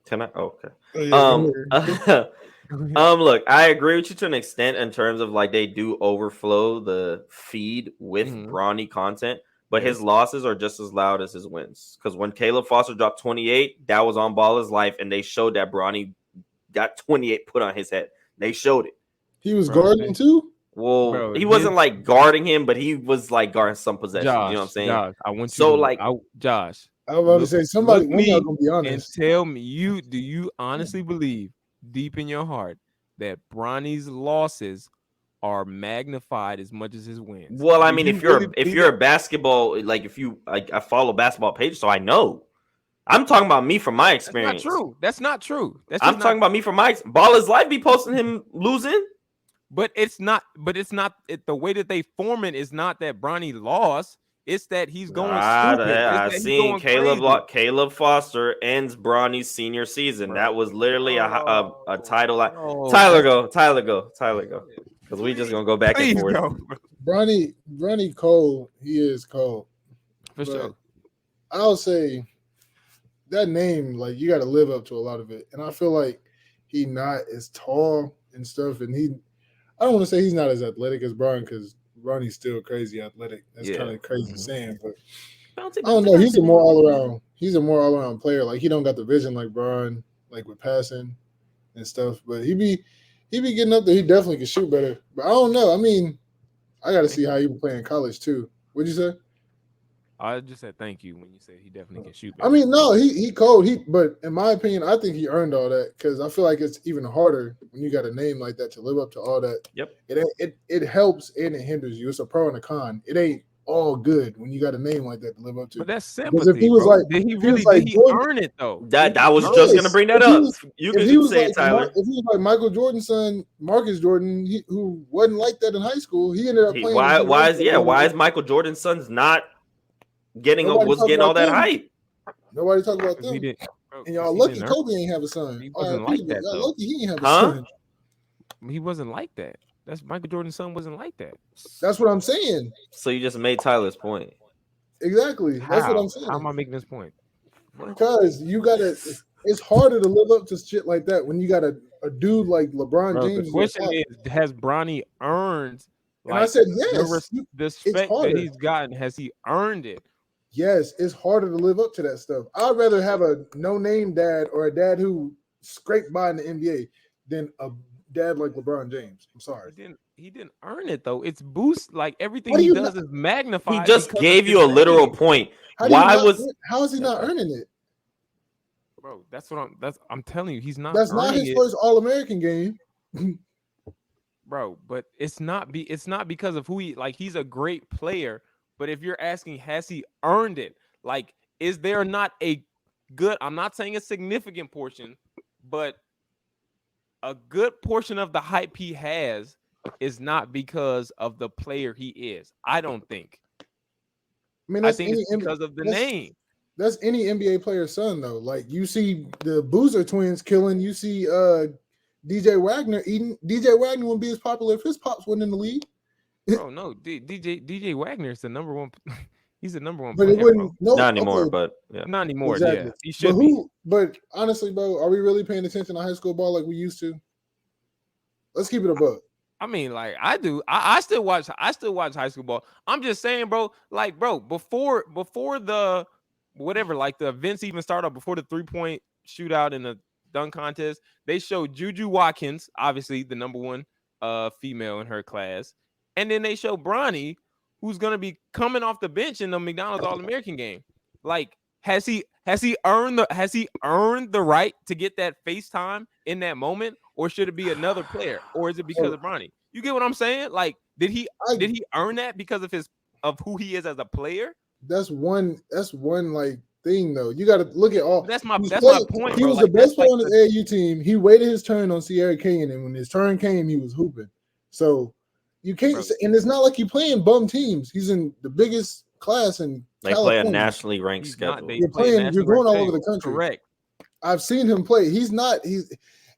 Speaker 1: Can I? Oh, okay.
Speaker 2: Oh, yeah,
Speaker 1: Look, I agree with you to an extent in terms of like they do overflow the feed with Bronny content, but his losses are just as loud as his wins. Because when Caleb Foster dropped 28, that was on Ball His Life, and they showed that Bronny got 28 put on his head. They showed it.
Speaker 2: He was guarding too.
Speaker 1: Well, he wasn't like guarding him, but he was like guarding some possessions. You know what I'm saying?
Speaker 3: Josh, I want
Speaker 1: so
Speaker 3: you to
Speaker 1: like,
Speaker 3: Josh.
Speaker 2: I was about to say somebody. One y'all gonna be honest
Speaker 3: and tell me, do you honestly believe deep in your heart that Bronny's losses are magnified as much as his wins?
Speaker 1: Well, I mean, if you're a basketball, like if you I follow basketball pages, so I know. I'm talking about me from my experience.
Speaker 3: That's not true.
Speaker 1: I'm talking about me from my Ball His Life be posting him losing.
Speaker 3: But it's not. The way that they form it is not that Bronny lost. It's that he's going stupid.
Speaker 1: I've seen Caleb Foster ends Bronny's senior season. That was literally a title. Tyler go. Because we just gonna go back and forth.
Speaker 2: Bronny Cole, he is cold.
Speaker 3: For sure.
Speaker 2: I'll say that name, like you got to live up to a lot of it. And I feel like he not as tall and stuff. And I don't want to say he's not as athletic as Bron because Bronny's still crazy athletic. That's kind of crazy saying, but I don't know. He's a more all around player. Like he don't got the vision like Bron, like with passing and stuff. But he be getting up there. He definitely can shoot better. But I don't know. I mean, I got to see how he would play in college too. What'd you say?
Speaker 3: I just said thank you when you said he definitely can shoot better.
Speaker 2: I mean, no, he cold. But in my opinion, I think he earned all that because I feel like it's even harder when you got a name like that to live up to all that.
Speaker 1: Yep.
Speaker 2: It helps and it hinders you. It's a pro and a con. It ain't all good when you got a name like that to live up to.
Speaker 3: But that's sympathy.
Speaker 2: If he was
Speaker 3: bro.
Speaker 2: like,
Speaker 3: did he earn it though?
Speaker 1: That I was just gonna bring that up. You can say it, Tyler.
Speaker 2: If he was like Michael Jordan's son, Marcus Jordan, who wasn't like that in high school, he ended up playing.
Speaker 1: Why is Michael Jordan's son's not getting all that hype?
Speaker 2: Nobody talk about them. And y'all lucky Kobe ain't have a son.
Speaker 3: He wasn't like that. Y'all
Speaker 2: lucky he ain't have a son.
Speaker 3: He wasn't like that. That's Michael Jordan's son wasn't like that.
Speaker 2: That's what I'm saying.
Speaker 1: So you just made Tyler's point.
Speaker 2: Exactly. That's what I'm saying.
Speaker 3: How am I making this point?
Speaker 2: Because you gotta. It's harder to live up to shit like that when you got a dude like LeBron James.
Speaker 3: The question is, has Bronny earned?
Speaker 2: And I said yes.
Speaker 3: The respect that he's gotten, has he earned it?
Speaker 2: Yes, it's harder to live up to that stuff. I'd rather have a no-name dad or a dad who scraped by in the NBA than a dad like LeBron James. I'm sorry.
Speaker 3: He didn't earn it though. It's boost, like everything he does is magnified.
Speaker 1: He just gave you a literal point.
Speaker 2: How is he not earning it?
Speaker 3: Bro, I'm telling you, he's not.
Speaker 2: That's not his first All-American game.
Speaker 3: Bro, but it's not because of who he's a great player. But if you're asking, has he earned it? Like, is there not a good, I'm not saying a significant portion, but a good portion of the hype he has is not because of the player he is. I don't think. I think it's because of the name.
Speaker 2: That's any NBA player's son, though. Like, you see the Boozer twins killing. You see DJ Wagner eating. DJ Wagner wouldn't be as popular if his pops wasn't in the league.
Speaker 3: Oh no, DJ Wagner is the number one. He's the number one.
Speaker 2: But
Speaker 3: player,
Speaker 2: it wouldn't. No,
Speaker 1: not anymore. But yeah,
Speaker 3: not anymore.
Speaker 2: Exactly.
Speaker 3: Yeah, he should be.
Speaker 2: But honestly, bro, are we really paying attention to high school ball like we used to? Let's keep it a buck.
Speaker 3: I mean, like I do. I still watch. I still watch high school ball. I'm just saying, bro. Like, bro, before the whatever, like the events even started, before the 3-point shootout and the dunk contest, they showed Juju Watkins, obviously the number one female in her class. And then they show Bronny, who's gonna be coming off the bench in the McDonald's All-American game. Like, has he earned the right to get that FaceTime in that moment, or should it be another player, or is it because of Bronny? You get what I'm saying? Like, did he earn that because of who he is as a player?
Speaker 2: That's one like thing though. You got to look at all.
Speaker 3: That's my point.
Speaker 2: He was the best player on his AAU team. He waited his turn on Sierra Canyon, and when his turn came, he was hooping. So. You can't, and it's not like you're playing bum teams. He's in the biggest class in California.
Speaker 1: Play a nationally ranked schedule.
Speaker 2: You're going all over the country.
Speaker 3: Correct.
Speaker 2: I've seen him play.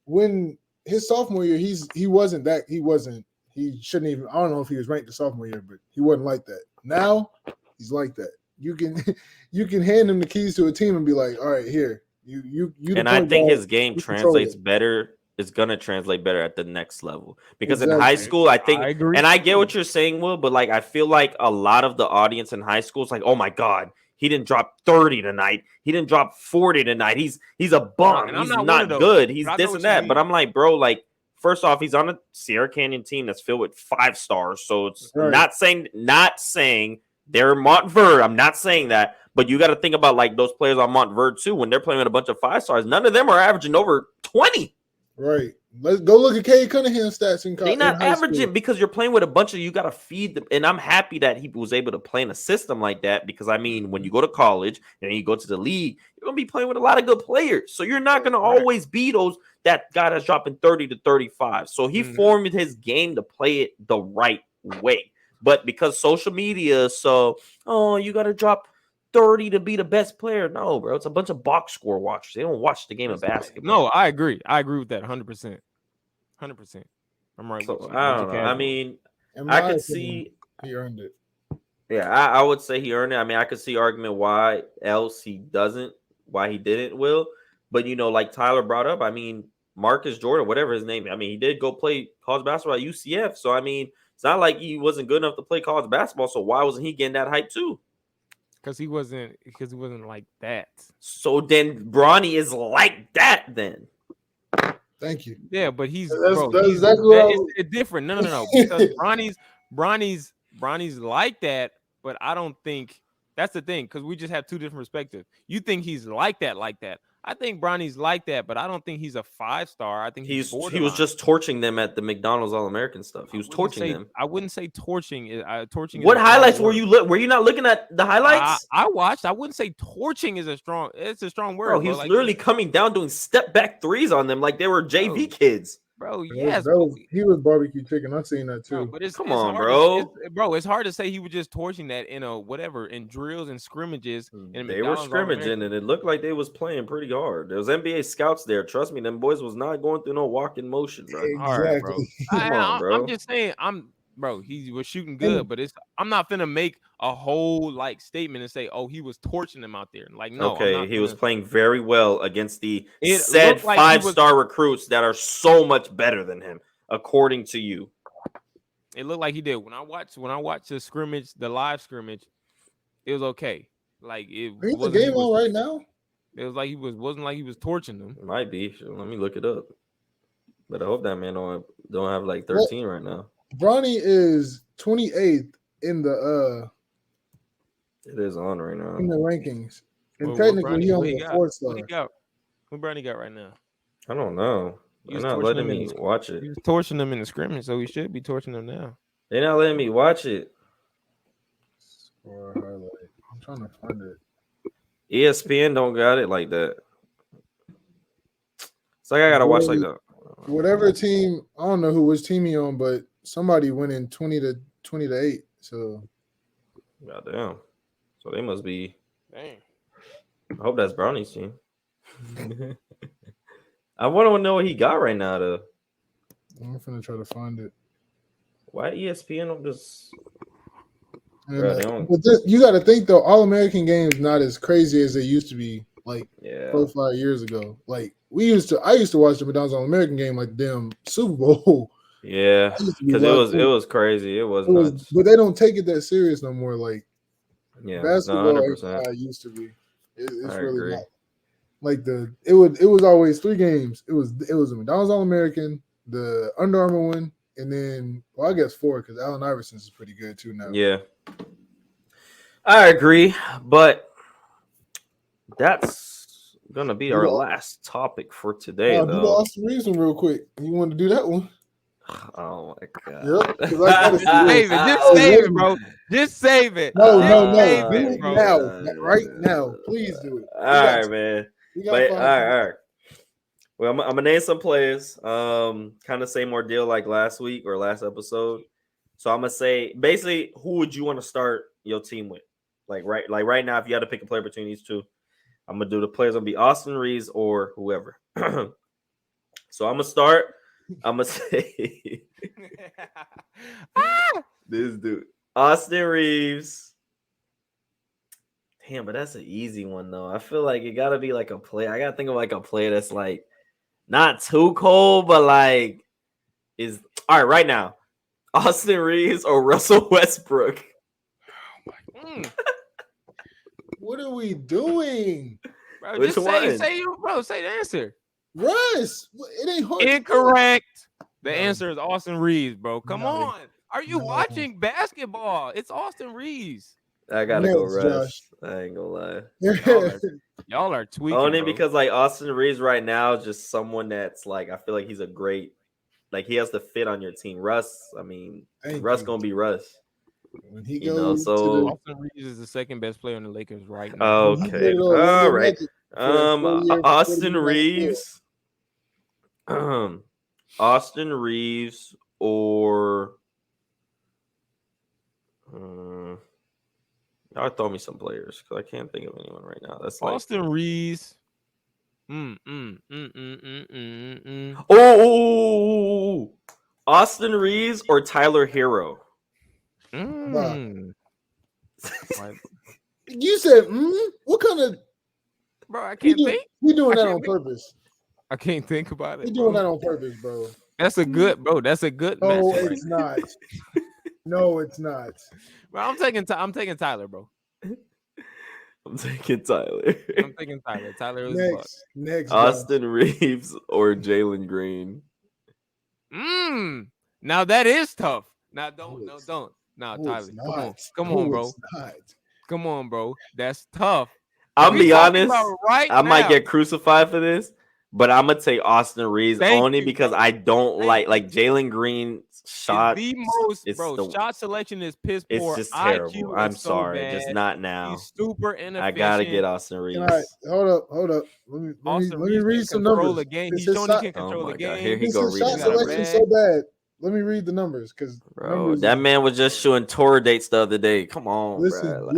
Speaker 2: When his sophomore year, he shouldn't even, I don't know if he was ranked the sophomore year, but he wasn't like that. Now he's like that. You can hand him the keys to a team and be like, all right, here, You.
Speaker 1: And I think his game translates better. It's gonna translate better at the next level because in high school, I think, and I get what you're saying, Will, but like I feel like a lot of the audience in high school is like, oh my god, he didn't drop 30 tonight. He didn't drop 40 tonight. He's a bum. He's not good. He's this and that. But I'm like, bro, like first off, he's on a Sierra Canyon team that's filled with 5 stars. So it's not saying they're Montverde. I'm not saying that. But you got to think about like those players on Montverde too. When they're playing with a bunch of 5 stars, none of them are averaging over 20.
Speaker 2: Right. Let's go look at Cade Cunningham's stats in college.
Speaker 1: They're not averaging because you're playing with a bunch of you got to feed them. And I'm happy that he was able to play in a system like that because I mean, when you go to college and you go to the league, you're gonna be playing with a lot of good players. So you're not gonna always be that guy that's dropping 30 to 35. So he formed his game to play it the right way. But because social media, you got to drop 30 to be the best player. No, bro. It's a bunch of box score watchers. They don't watch the game of basketball.
Speaker 3: No, I agree. I agree with that 100%. 100%. I'm right with you.
Speaker 1: I don't know. I mean, I could see
Speaker 2: he earned it.
Speaker 1: Yeah, I would say he earned it. I mean, I could see argument why else he didn't, Will. But, like Tyler brought up, I mean, Marcus Jordan, whatever his name, I mean, he did go play college basketball at UCF. So, I mean, it's not like he wasn't good enough to play college basketball. So why wasn't he getting that hype too?
Speaker 3: Because he wasn't like that.
Speaker 1: So then Bronny is like that then.
Speaker 2: Thank you.
Speaker 3: Yeah, but he's different. No. Because Bronny's like that, but I don't think that's the thing. Because we just have 2 different perspectives. You think he's like that. I think Bronny's like that, but I don't think he's a 5-star. I think he was
Speaker 1: just torching them at the McDonald's All-American stuff. He was torching them.
Speaker 3: I wouldn't say torching. Torching.
Speaker 1: What highlights were you Were you not looking at the highlights?
Speaker 3: I watched. I wouldn't say torching is it's a strong word.
Speaker 1: Bro, he was literally coming down doing step back threes on them like they were JV kids.
Speaker 3: Bro, yes.
Speaker 2: He was barbecue chicken. I've seen that too.
Speaker 3: Bro, but
Speaker 1: come on, bro.
Speaker 3: It's hard to say he was just torching that in drills and scrimmages.
Speaker 1: They were scrimmaging, and it looked like they was playing pretty hard. There was NBA scouts there. Trust me, them boys was not going through no walking motion, bro.
Speaker 2: Exactly.
Speaker 3: All right, bro.
Speaker 1: Come on, bro.
Speaker 3: I'm just saying, he was shooting good, but I'm not finna make a whole statement and say, oh, he was torching them out there. Like, no.
Speaker 1: Okay, he was playing very well against the said 5-star recruits that are so much better than him, according to you.
Speaker 3: It looked like he did. When I watched the scrimmage, the live scrimmage, it was okay. Like it
Speaker 2: ain't the game on right now.
Speaker 3: It was like wasn't like he was torching them.
Speaker 1: It might be. Let me look it up. But I hope that man don't have 13 right now.
Speaker 2: Bronny is 28th in the
Speaker 1: it is on right now
Speaker 2: in the rankings, and technically he only a 4-star.
Speaker 3: What Bronny got right now?
Speaker 1: I don't know. They're not letting me watch it.
Speaker 3: He was torching them in the scrimmage, so he should be torching them now.
Speaker 1: They're not letting me watch it.
Speaker 2: I'm trying to find it.
Speaker 1: ESPN don't got it like that. It's like I gotta watch like that.
Speaker 2: Whatever team, I don't know which team he on, but somebody went in 20 to 8. So,
Speaker 1: goddamn. So they must be.
Speaker 3: Dang.
Speaker 1: I hope that's Brownie's team. I want to know what he got right now, though.
Speaker 2: I'm gonna try to find it.
Speaker 1: Why ESPN don't just?
Speaker 2: You got to think though, All-American games not as crazy as they used to be. 4 or 5 years ago. I used to watch the McDonald's All-American game like damn Super Bowl.
Speaker 1: Yeah, because it was crazy. It was nuts.
Speaker 2: But they don't take it that serious no more. Basketball ain't how it used to be. It's really not. It was always 3 games. It was the McDonald's All-American, the Under Armour one, and then I guess 4 because Allen Iverson's is pretty good too now.
Speaker 1: Yeah, I agree, but that's gonna be our last topic for today.
Speaker 2: Do the Austin Reeves one real quick. You want to do that one?
Speaker 1: Oh my god!
Speaker 2: Yep.
Speaker 3: Just save it, bro. Just save it.
Speaker 2: No. Do it now, right now. Please do it.
Speaker 1: All right, man. All right. Well, I'm gonna name some players. Kind of same ordeal like last week or last episode. So I'm gonna say basically, who would you want to start your team with? Right now, if you had to pick a player between these two, I'm gonna do the players. Gonna be Austin Reeves or whoever. So I'm gonna start. I'm gonna say this dude, Austin Reeves. Damn, but that's an easy one though. I feel like it gotta be like a play. I gotta think of like a player that's like not too cold, but like is all right right now. Austin Reeves or Russell Westbrook?
Speaker 2: What are we doing?
Speaker 3: Bro,
Speaker 1: Which
Speaker 3: just
Speaker 1: one?
Speaker 3: say the answer.
Speaker 2: Russ, it ain't hard.
Speaker 3: Incorrect. The
Speaker 2: No.
Speaker 3: answer is Austin Reeves, bro. Come
Speaker 2: No.
Speaker 3: on. Are you watching basketball? It's Austin Reeves.
Speaker 1: I gotta go
Speaker 2: Next,
Speaker 1: Russ.
Speaker 2: Josh.
Speaker 1: I ain't gonna lie.
Speaker 3: Y'all are tweaking.
Speaker 1: Only
Speaker 3: bro.
Speaker 1: because like Austin Reeves right now is just someone that's like I feel like he's a great like he has to fit on your team. Russ, I mean, Russ gonna be Russ.
Speaker 2: When he
Speaker 1: goes
Speaker 3: Austin Reeves is the second best player on the Lakers right now.
Speaker 1: Okay. All right. Austin Reeves. Austin Reeves or y'all throw me some players because I can't think of anyone right now. That's like
Speaker 3: Austin Reeves.
Speaker 1: Oh, Austin Reeves or Tyler Hero.
Speaker 2: You said, what kind of?
Speaker 3: Bro, I can't think.
Speaker 2: You're doing that on purpose.
Speaker 3: I can't think about it.
Speaker 2: You're doing that on purpose, bro.
Speaker 3: That's a good, bro. That's a good.
Speaker 2: No, it's not. No, it's not.
Speaker 3: Bro, I'm taking Tyler, bro.
Speaker 1: I'm taking Tyler.
Speaker 3: Tyler is
Speaker 2: next.
Speaker 1: Austin Reeves or Jalen Green.
Speaker 3: Now that is tough. Now don't. Now Tyler, come on, bro. Come on, bro. That's tough.
Speaker 1: I'll be honest.
Speaker 3: I
Speaker 1: might get crucified for this, but I'm gonna take Austin Reeves because I don't like Jalen Green's shot.
Speaker 3: The most, bro. Shot selection is piss poor.
Speaker 1: It's just terrible.
Speaker 3: IQ
Speaker 1: I'm
Speaker 3: so
Speaker 1: sorry,
Speaker 3: bad.
Speaker 1: just not now.
Speaker 3: He's super inefficient.
Speaker 1: I gotta get Austin Reeves.
Speaker 2: All right, hold up. Let me read some numbers.
Speaker 3: He's showing he can control the game.
Speaker 1: Here he go.
Speaker 2: Shot selection so bad. Let me read the numbers because
Speaker 1: that man was just showing tour dates the other day. Come on,
Speaker 2: listen.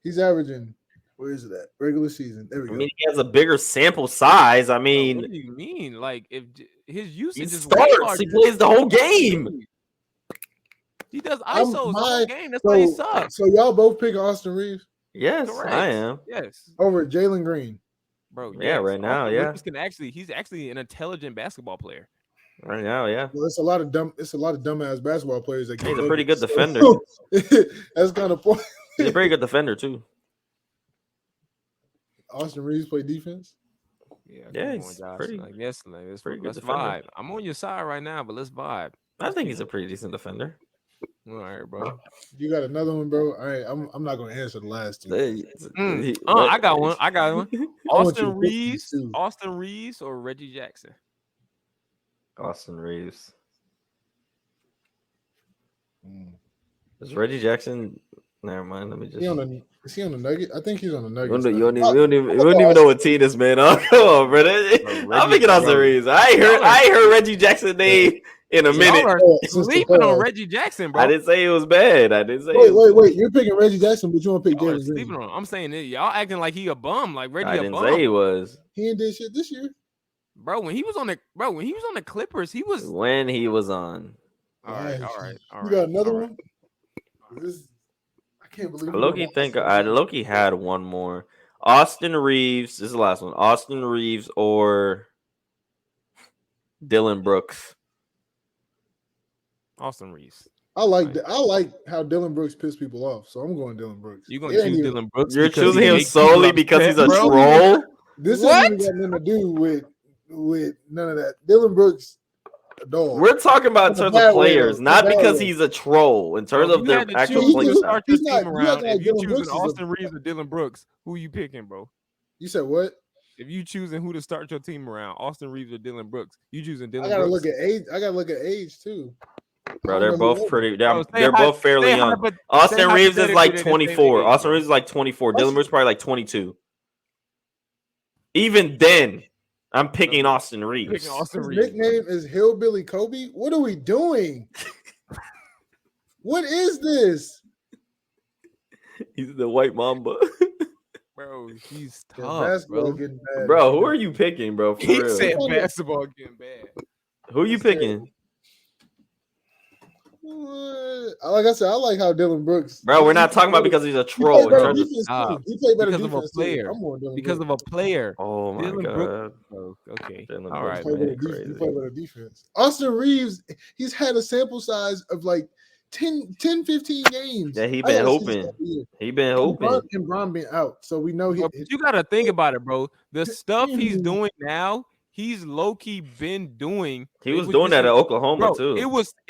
Speaker 2: He's averaging. Where is it at? Regular season. There we go.
Speaker 1: I mean, he has a bigger sample size. I mean,
Speaker 3: what do you mean? Like if his usage is
Speaker 1: starts, he plays the whole game.
Speaker 3: He does ISOs the whole game. That's why he sucks.
Speaker 2: So y'all both pick Austin Reeves?
Speaker 1: Yes, correct. I am.
Speaker 3: Yes.
Speaker 2: Over Jalen Green.
Speaker 3: Bro,
Speaker 1: yeah, right now,
Speaker 3: Austin he's actually an intelligent basketball player.
Speaker 1: Right now, yeah.
Speaker 2: Well, it's a lot of dumbass basketball players that
Speaker 1: he's a pretty good defender.
Speaker 2: That's kind of point.
Speaker 1: He's a pretty good defender too.
Speaker 2: Austin Reeves play defense.
Speaker 3: Yeah, he's pretty. Let's vibe. I'm on your side right now, but let's vibe.
Speaker 1: I think he's a pretty decent defender.
Speaker 3: All right, bro.
Speaker 2: You got another one, bro? All right, I'm not going to answer the last two.
Speaker 3: I got one. Austin Reeves or Reggie Jackson?
Speaker 1: Austin Reeves. Is Reggie Jackson? Never mind. Let me just.
Speaker 2: Is he on the Nugget? I think he's on the Nuggets.
Speaker 1: We don't even know what team this man on. Come on, bro. I'm thinking Austin Reeves. I heard Reggie Jackson name in a minute.
Speaker 3: Sleeping on Reggie Jackson, bro.
Speaker 1: I didn't say it was bad. I didn't say.
Speaker 2: Wait. You're picking Reggie Jackson, but you want to pick Jalen Green.
Speaker 3: I'm saying it. Y'all acting like he a bum. Like Reggie.
Speaker 1: I didn't say he was.
Speaker 2: He ain't did shit this year.
Speaker 3: Bro, when he was on the Clippers, he was
Speaker 1: when he was on.
Speaker 3: All right.
Speaker 2: You got another one? I can't believe
Speaker 1: Loki had one more. Austin Reeves. This is the last one. Austin Reeves or Dylan Brooks.
Speaker 3: Austin Reeves.
Speaker 2: I like how Dylan Brooks pissed people off, so I'm going Dylan Brooks.
Speaker 3: You're gonna choose Dylan Brooks?
Speaker 1: You're choosing him solely because he's a troll?
Speaker 2: This ain't got nothing to do with none of that. Dylan Brooks, a dog.
Speaker 1: We're talking about in terms of players, not because he's a troll. In terms of their actual players.
Speaker 3: If you choosing Austin Reeves or Dylan Brooks, who you picking, bro?
Speaker 2: You said what?
Speaker 3: If you choosing who to start your team around, Austin Reeves or Dylan Brooks, you choosing Dylan Brooks.
Speaker 2: I gotta look at age too.
Speaker 1: Bro, they're both pretty. They're both fairly young. Austin Reeves is like 24. Austin Reeves is like 24. Dylan Brooks probably like 22. Even then, I'm picking Austin Reeves.
Speaker 2: His nickname is Hillbilly Kobe. What are we doing? What is this?
Speaker 1: He's the white mamba.
Speaker 3: Bro, he's tough, bro.
Speaker 1: Bro, who are you picking, bro? For
Speaker 3: he
Speaker 1: real.
Speaker 3: said basketball getting bad.
Speaker 1: Who are you picking?
Speaker 2: like I said, I like how Dylan Brooks.
Speaker 1: Bro, we're not talking about because he's a troll.
Speaker 2: He played better defense. He played better
Speaker 3: because
Speaker 2: defense
Speaker 3: of a player.
Speaker 2: I'm more Dylan
Speaker 3: because
Speaker 2: Brooks.
Speaker 3: of a player.
Speaker 1: Oh my
Speaker 3: Dylan
Speaker 1: god.
Speaker 3: Brooks. Oh, okay.
Speaker 1: Dylan
Speaker 3: All right.
Speaker 2: He played better defense. Austin Reeves, he's had a sample size of like 10, 15 games.
Speaker 1: Yeah, he been hoping. He been hoping.
Speaker 2: And Bron been out, so we know he.
Speaker 3: You got to think about it, bro. The stuff he's doing now, he's low key been doing.
Speaker 1: He was doing that at Oklahoma too.
Speaker 3: It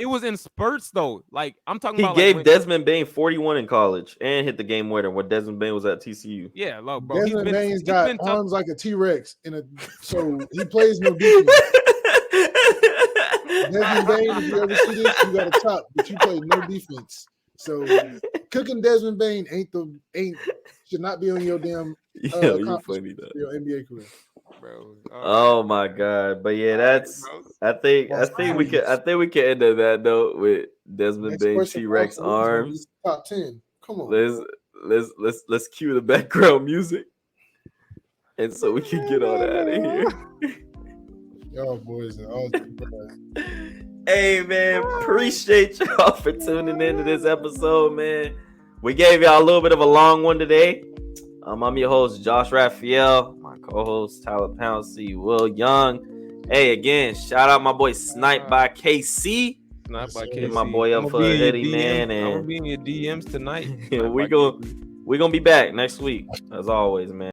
Speaker 3: was in spurts though. Like I'm talking
Speaker 1: he
Speaker 3: about.
Speaker 1: He gave
Speaker 3: like
Speaker 1: Desmond Bain 41 in college and hit the game winner when Desmond Bain was at TCU.
Speaker 3: Yeah, look, bro.
Speaker 2: Desmond Bain's got arms like a T-Rex, so he plays no defense. Desmond Bain, if you ever see this, you got a top, but you play no defense. So cooking Desmond Bain should not be on your damn
Speaker 1: you funny though.
Speaker 2: Your NBA career.
Speaker 3: Bro.
Speaker 1: Oh my god. But yeah, that's I think we can end on that note with Desmond Bain T-Rex arms.
Speaker 2: Top 10. Come on.
Speaker 1: Let's cue the background music. And so we can get on out of here.
Speaker 2: Y'all boys are all
Speaker 1: Hey man, appreciate y'all for tuning into this episode, man. We gave y'all a little bit of a long one today. I'm your host, Josh Raphael. My co-host, Tyler Pouncey, Will Young. Hey, again, shout out my boy Snipe by KC.
Speaker 3: Snipe by KC.
Speaker 1: Hit my boy up for a hoodie, man. And
Speaker 3: I'm gonna be in your DMs tonight.
Speaker 1: we're gonna be back next week, as always, man.